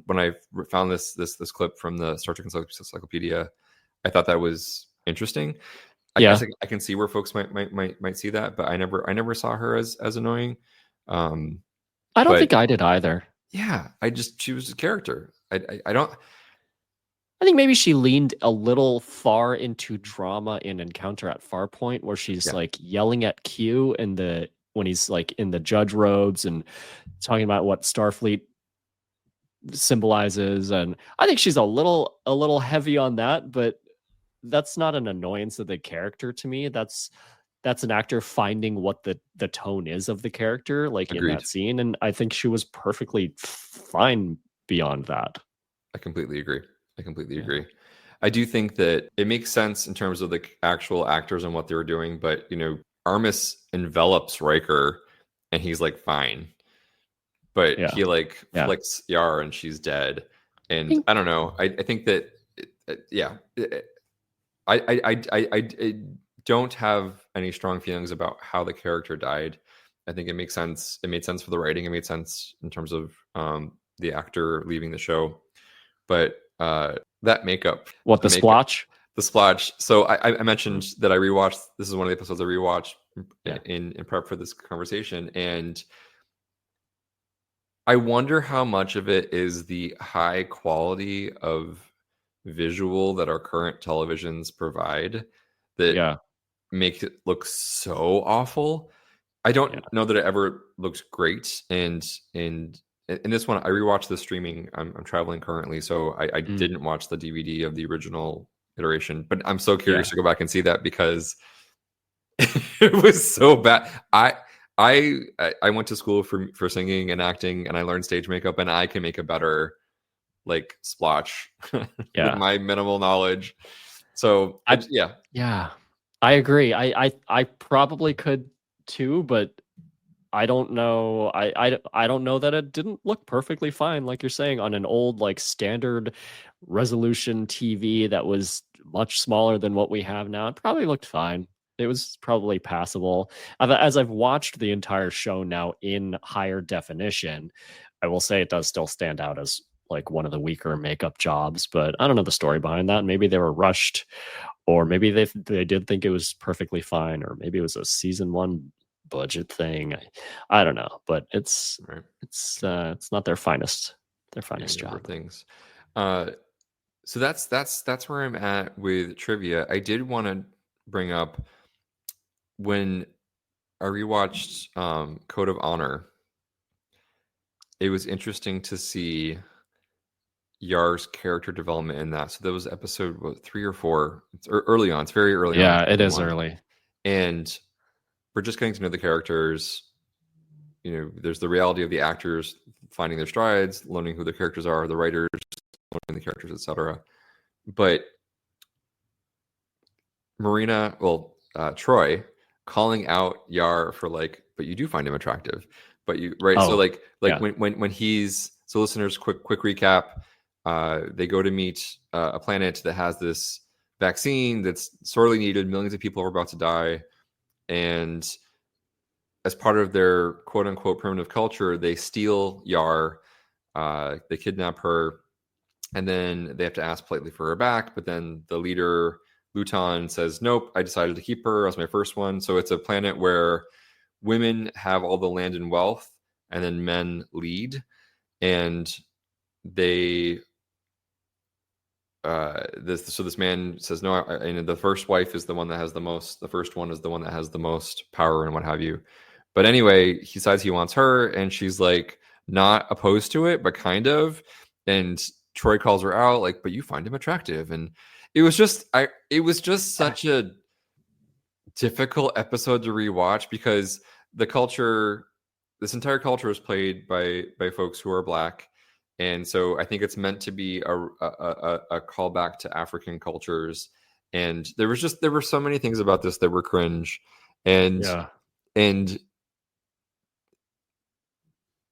When I found this clip from the Star Trek Encyclopedia, I thought that was interesting. I guess I can see where folks might see that, but I never saw her as annoying. I don't think I did either. Yeah, she was a character. I think maybe she leaned a little far into drama in Encounter at Farpoint, where she's like yelling at Q when he's like in the judge robes and talking about what Starfleet symbolizes, and I think she's a little heavy on that, but that's not an annoyance of the character to me. That's an actor finding what the tone is of the character, like in that scene, and I think she was perfectly fine beyond that. I completely agree. I do think that it makes sense in terms of the actual actors and what they were doing, but Armis envelops Riker and he's like fine, but he like flicks Yar and she's dead, and I don't know. I think that I don't have any strong feelings about how the character died. I think it makes sense. It made sense for the writing. It made sense in terms of the actor leaving the show, but that makeup, the splotch. The splotch. So I mentioned that I rewatched. This is one of the episodes I rewatched in prep for this conversation, and I wonder how much of it is the high quality of visual that our current televisions provide that make it look so awful. I don't know that it ever looked great, and in this one, I rewatched the streaming. I'm traveling currently, so I didn't watch the DVD of the original iteration, but I'm so curious to go back and see that because it was so bad. I went to school for singing and acting, and I learned stage makeup, and I can make a better like splotch with my minimal knowledge. So yeah, I agree. I probably could too, but I don't know. I don't know that it didn't look perfectly fine, like you're saying, on an old like standard resolution TV that was much smaller than what we have now. It probably looked fine. It was probably passable. As I've watched the entire show now in higher definition, I will say it does still stand out as like one of the weaker makeup jobs, but I don't know the story behind that. Maybe they were rushed, or maybe they did think it was perfectly fine, or maybe it was a season 1 budget thing. I don't know, but it's not their finest job. Things. So that's where I'm at with trivia. I did want to bring up, when I rewatched Code of Honor, it was interesting to see Yar's character development in that. So that was episode 3 or 4. It's early on. It's very early on. Yeah, it is early. And we're just getting to know the characters. You know, there's the reality of the actors finding their strides, learning who the characters are, the writers, learning the characters, etc. But Troy calling out Yar for like, but you do find him attractive. But you so when he's, so listeners, quick recap. They go to meet a planet that has this vaccine that's sorely needed. Millions of people are about to die. And as part of their quote unquote primitive culture, they steal Yar, they kidnap her, and then they have to ask politely for her back. But then the leader, Luton, says, nope, I decided to keep her as my first one. So it's a planet where women have all the land and wealth, and then men lead. And they this man says, no, and the first wife is the one that has the most, the first one is the one that has the most power and what have you. But anyway, he decides he wants her, and she's like not opposed to it, but kind of. And Troy calls her out, like, but you find him attractive. And it was just such a difficult episode to rewatch, because this entire culture is played by folks who are Black. And so I think it's meant to be a callback to African cultures. And there were so many things about this that were cringe. And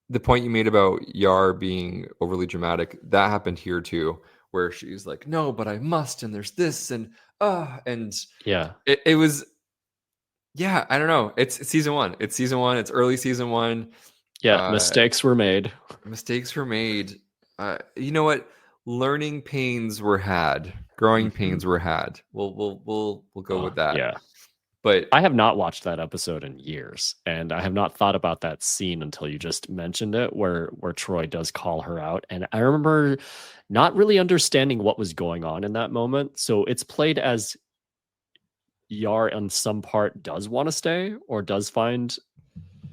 the point you made about Yar being overly dramatic, that happened here too, where she's like, no, but I must, and there's this, and it was, I don't know. It's season 1. It's early season 1. Yeah, mistakes were made. You know what? Learning pains were had. Growing pains were had. We'll go with that. Yeah. But I have not watched that episode in years, and I have not thought about that scene until you just mentioned it, where Troy does call her out. And I remember not really understanding what was going on in that moment. So it's played as Yar on some part does want to stay, or does find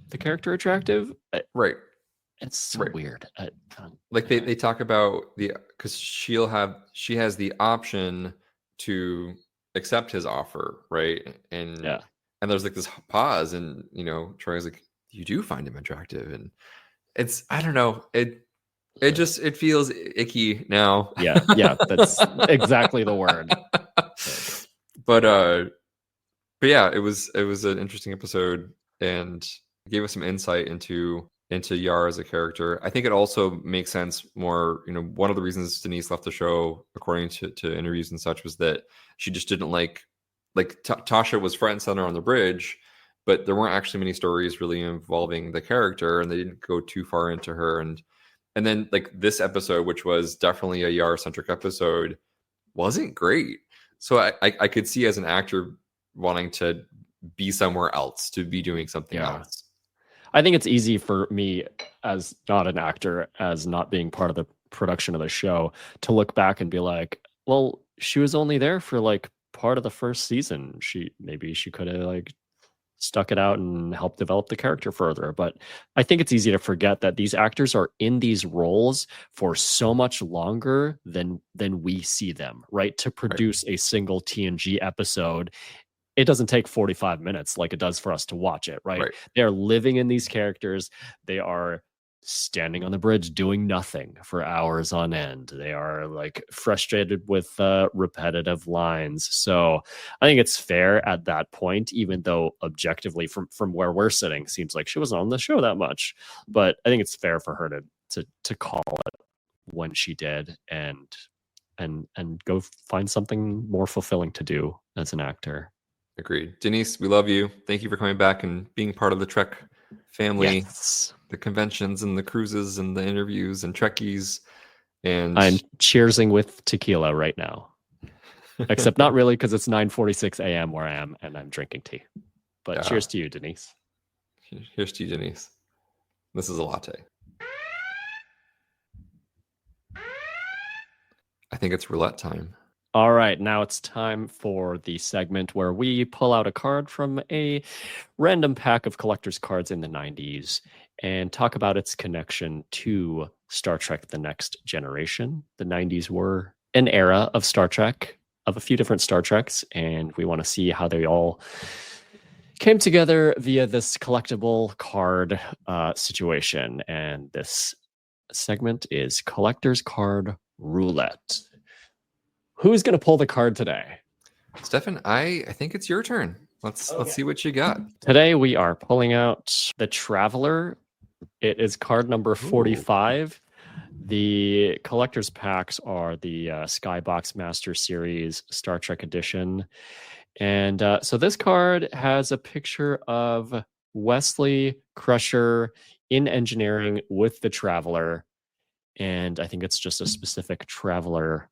the character attractive. Right. It's so weird. Like they talk about because she has the option to accept his offer, right? And there's like this pause, and Troy's like, you do find him attractive, and it's, I don't know, it feels icky now. Yeah, that's exactly the word. But yeah, it was an interesting episode, and gave us some insight into Yar as a character. I think it also makes sense more, one of the reasons Denise left the show, according to interviews and such, was that she just didn't like Tasha was front and center on the bridge, but there weren't actually many stories really involving the character, and they didn't go too far into her. And then like this episode, which was definitely a Yar centric episode, wasn't great. So I could see as an actor wanting to be somewhere else, to be doing something else. I think it's easy for me, as not an actor, as not being part of the production of the show, to look back and be like, well, she was only there for like part of the first season. Maybe she could have like stuck it out and helped develop the character further. But I think it's easy to forget that these actors are in these roles for so much longer than we see them, right? To produce a single TNG episode it doesn't take 45 minutes like it does for us to watch it, right? Right. They're living in these characters. They are standing on the bridge doing nothing for hours on end. They are like frustrated with repetitive lines. So I think it's fair at that point, even though objectively from where we're sitting seems like she wasn't on the show that much. But I think it's fair for her to call it when she did and go find something more fulfilling to do as an actor. Agreed. Denise, we love you. Thank you for coming back and being part of the Trek family. Yes. The conventions and the cruises and the interviews and Trekkies. And I'm cheersing with tequila right now. Except not really, because it's 9:46 a.m. where I am and I'm drinking tea. But cheers to you, Denise. Here's to you, Denise. This is a latte. I think it's roulette time. All right, now it's time for the segment where we pull out a card from a random pack of collector's cards in the 90s and talk about its connection to Star Trek The Next Generation. The 90s were an era of Star Trek, of a few different Star Treks, and we want to see how they all came together via this collectible card situation. And this segment is Collector's Card Roulette. Who's going to pull the card today? Stefan, I think it's your turn. Let's see what you got. Today we are pulling out the Traveler. It is card number 45. The collector's packs are the Skybox Master Series Star Trek Edition. And so this card has a picture of Wesley Crusher in engineering with the Traveler. And I think it's just a specific Traveler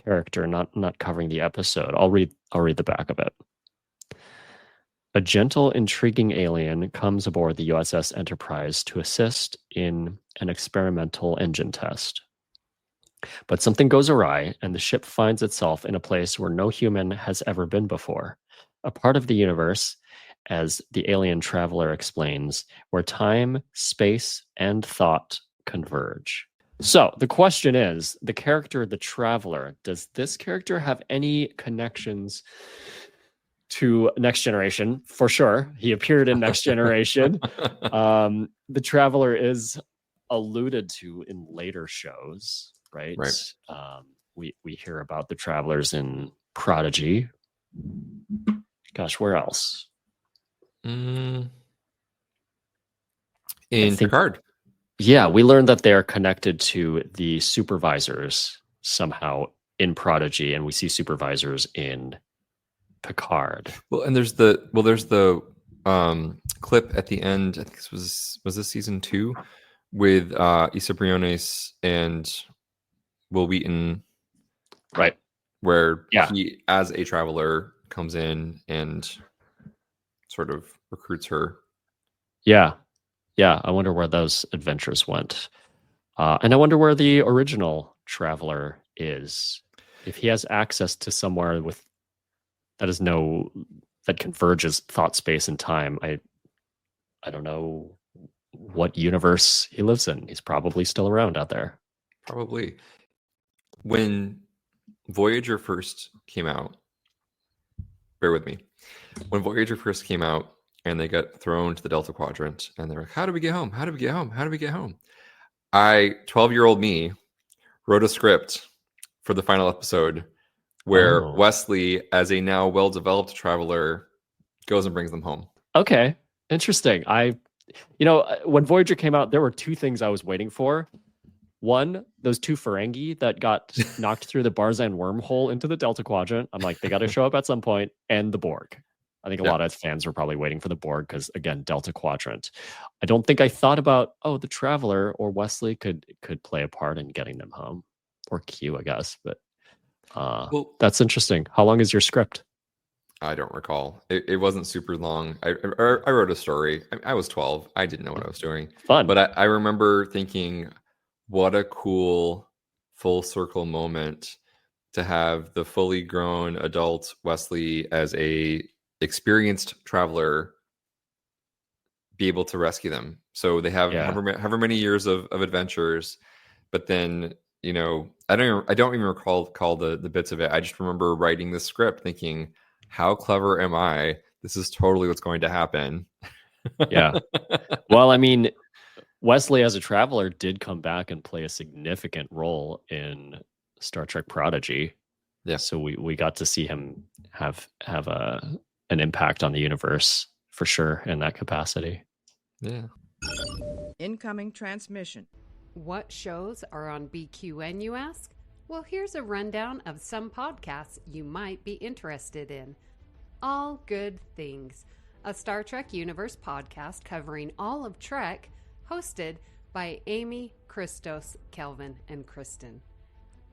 character, not covering the episode. I'll read the back of it. A gentle, intriguing alien comes aboard the USS Enterprise to assist in an experimental engine test. But something goes awry, and the ship finds itself in a place where no human has ever been before. A part of the universe, as the alien traveler explains, where time, space, and thought converge. So the question is, the character, the Traveler, does this character have any connections to Next Generation? For sure. He appeared in Next Generation. The Traveler is alluded to in later shows, right? We hear about the Travelers in Prodigy. Gosh, where else? In Picard. Yeah, we learned that they're connected to the supervisors somehow in Prodigy, and we see supervisors in Picard. Well, and there's the clip at the end. I think this was this season 2 with Issa Briones and Will Wheaton, right? Where he, as a traveler, comes in and sort of recruits her. Yeah, I wonder where those adventures went. And I wonder where the original Traveler is. If he has access to somewhere with that converges thought, space, and time, I don't know what universe he lives in. He's probably still around out there. Probably. When Voyager first came out, bear with me. When Voyager first came out, and they got thrown to the Delta Quadrant, and they're like, how do we get home? How do we get home? How do we get home? 12-year-old me, wrote a script for the final episode where Wesley, as a now well-developed traveler, goes and brings them home. Okay, interesting. When Voyager came out, there were two things I was waiting for. One, those two Ferengi that got knocked through the Barzan wormhole into the Delta Quadrant. I'm like, they got to show up at some point, and the Borg. I think a lot of fans were probably waiting for the Borg because, again, Delta Quadrant. I don't think I thought about, the Traveler or Wesley could play a part in getting them home. Or Q, I guess. But that's interesting. How long is your script? I don't recall. It wasn't super long. I wrote a story. I was 12. I didn't know what I was doing. Fun. But I remember thinking, what a cool full circle moment to have the fully grown adult Wesley as a experienced traveler be able to rescue them. So they have however many years of adventures, but then I don't even recall the bits of it. I just remember writing the script thinking, how clever am I? This is totally what's going to happen. Yeah. Well, I mean, Wesley as a traveler did come back and play a significant role in Star Trek Prodigy. Yeah. So we got to see him have an impact on the universe for sure in that capacity. Yeah. Incoming transmission. What shows are on BQN, you ask? Well, here's a rundown of some podcasts you might be interested in. All Good Things, a Star Trek Universe podcast covering all of Trek, hosted by Amy, Christos, Kelvin, and Kristen.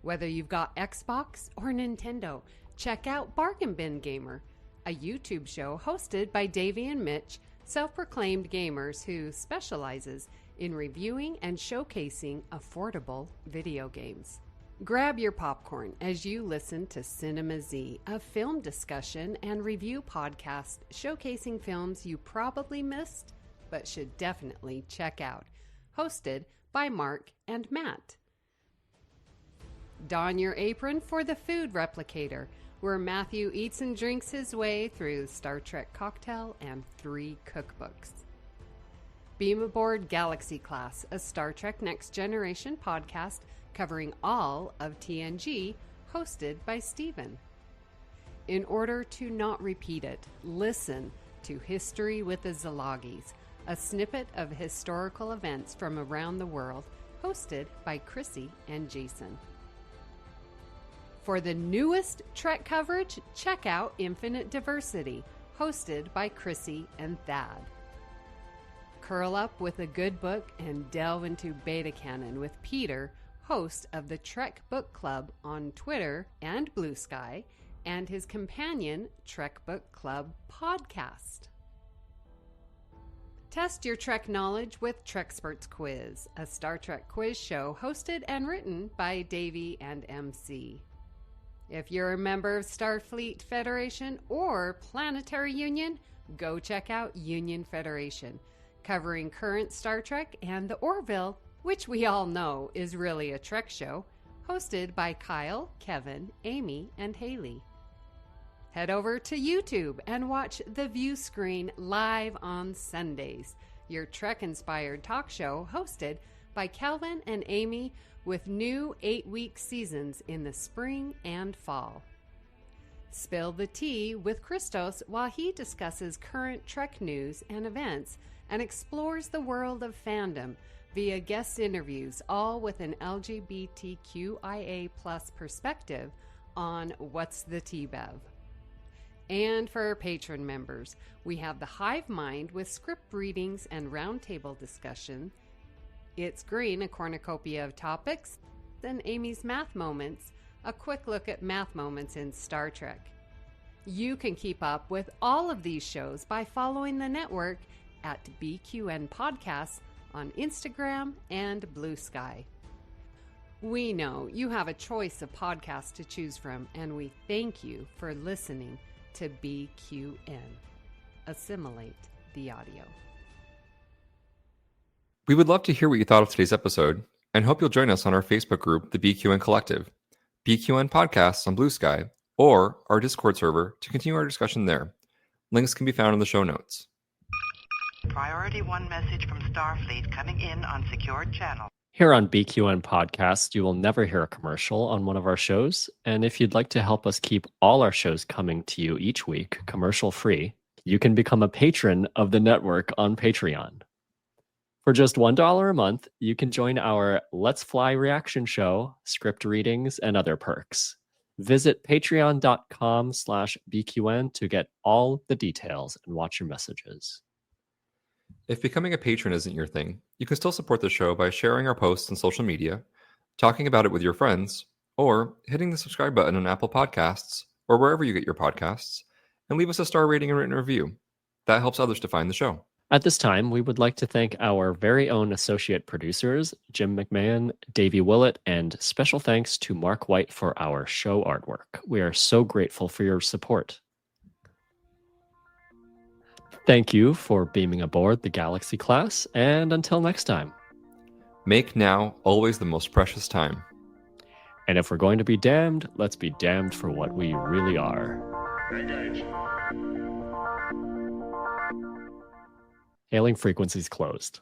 Whether you've got Xbox or Nintendo, check out Bargain Bin Gamer, a YouTube show hosted by Davey and Mitch, self-proclaimed gamers who specializes in reviewing and showcasing affordable video games. Grab your popcorn as you listen to Cinema Z, a film discussion and review podcast showcasing films you probably missed but should definitely check out, hosted by Mark and Matt. Don your apron for the Food Replicator, where Matthew eats and drinks his way through Star Trek Cocktail and 3 cookbooks. Beam Aboard Galaxy Class, a Star Trek Next Generation podcast covering all of TNG, hosted by Steven. In order to not repeat it, listen to History with the Szilagys, a snippet of historical events from around the world, hosted by Chrissy and Jason. For the newest Trek coverage, check out Infinite Diversity, hosted by Chrissy and Thad. Curl up with a good book and delve into Beta Canon with Peter, host of the Trek Book Club on Twitter and Bluesky, and his companion Trek Book Club podcast. Test your Trek knowledge with Treksperts Quiz, a Star Trek quiz show hosted and written by Davey and MC. If you're a member of Starfleet Federation or Planetary Union, go check out Union Federation, covering current Star Trek and the Orville, which we all know is really a Trek show, hosted by Kyle, Kevin, Amy, and Haley. Head over to YouTube and watch The View Screen live on Sundays, your Trek-inspired talk show hosted by Kelvin and Amy, with new 8-week seasons in the spring and fall. Spill the tea with Christos while he discusses current Trek news and events and explores the world of fandom via guest interviews, all with an LGBTQIA+ perspective on What's the Tea Bev. And for our patron members, we have the Hive Mind with script readings and roundtable discussion, It's Green, a cornucopia of topics, and Amy's Math Moments, a quick look at math moments in Star Trek. You can keep up with all of these shows by following the network at BQN Podcasts on Instagram and Bluesky. We know you have a choice of podcasts to choose from, and we thank you for listening to BQN. Assimilate the audio. We would love to hear what you thought of today's episode and hope you'll join us on our Facebook group, the BQN Collective, BQN Podcasts on Bluesky, or our Discord server to continue our discussion there. Links can be found in the show notes. Priority 1 message from Starfleet coming in on secured channel. Here on BQN Podcast, you will never hear a commercial on one of our shows. And if you'd like to help us keep all our shows coming to you each week, commercial-free, you can become a patron of the network on Patreon. For just $1 a month, you can join our Let's Fly reaction show, script readings, and other perks. Visit patreon.com/BQN to get all the details and watch your messages. If becoming a patron isn't your thing, you can still support the show by sharing our posts on social media, talking about it with your friends, or hitting the subscribe button on Apple Podcasts or wherever you get your podcasts, and leave us a star rating and written review. That helps others to find the show. At this time, we would like to thank our very own associate producers, Jim McMahon, Davey Willett, and special thanks to Mark White for our show artwork. We are so grateful for your support. Thank you for beaming aboard the Galaxy class, and until next time. Make now always the most precious time. And if we're going to be damned, let's be damned for what we really are. Hailing frequencies closed.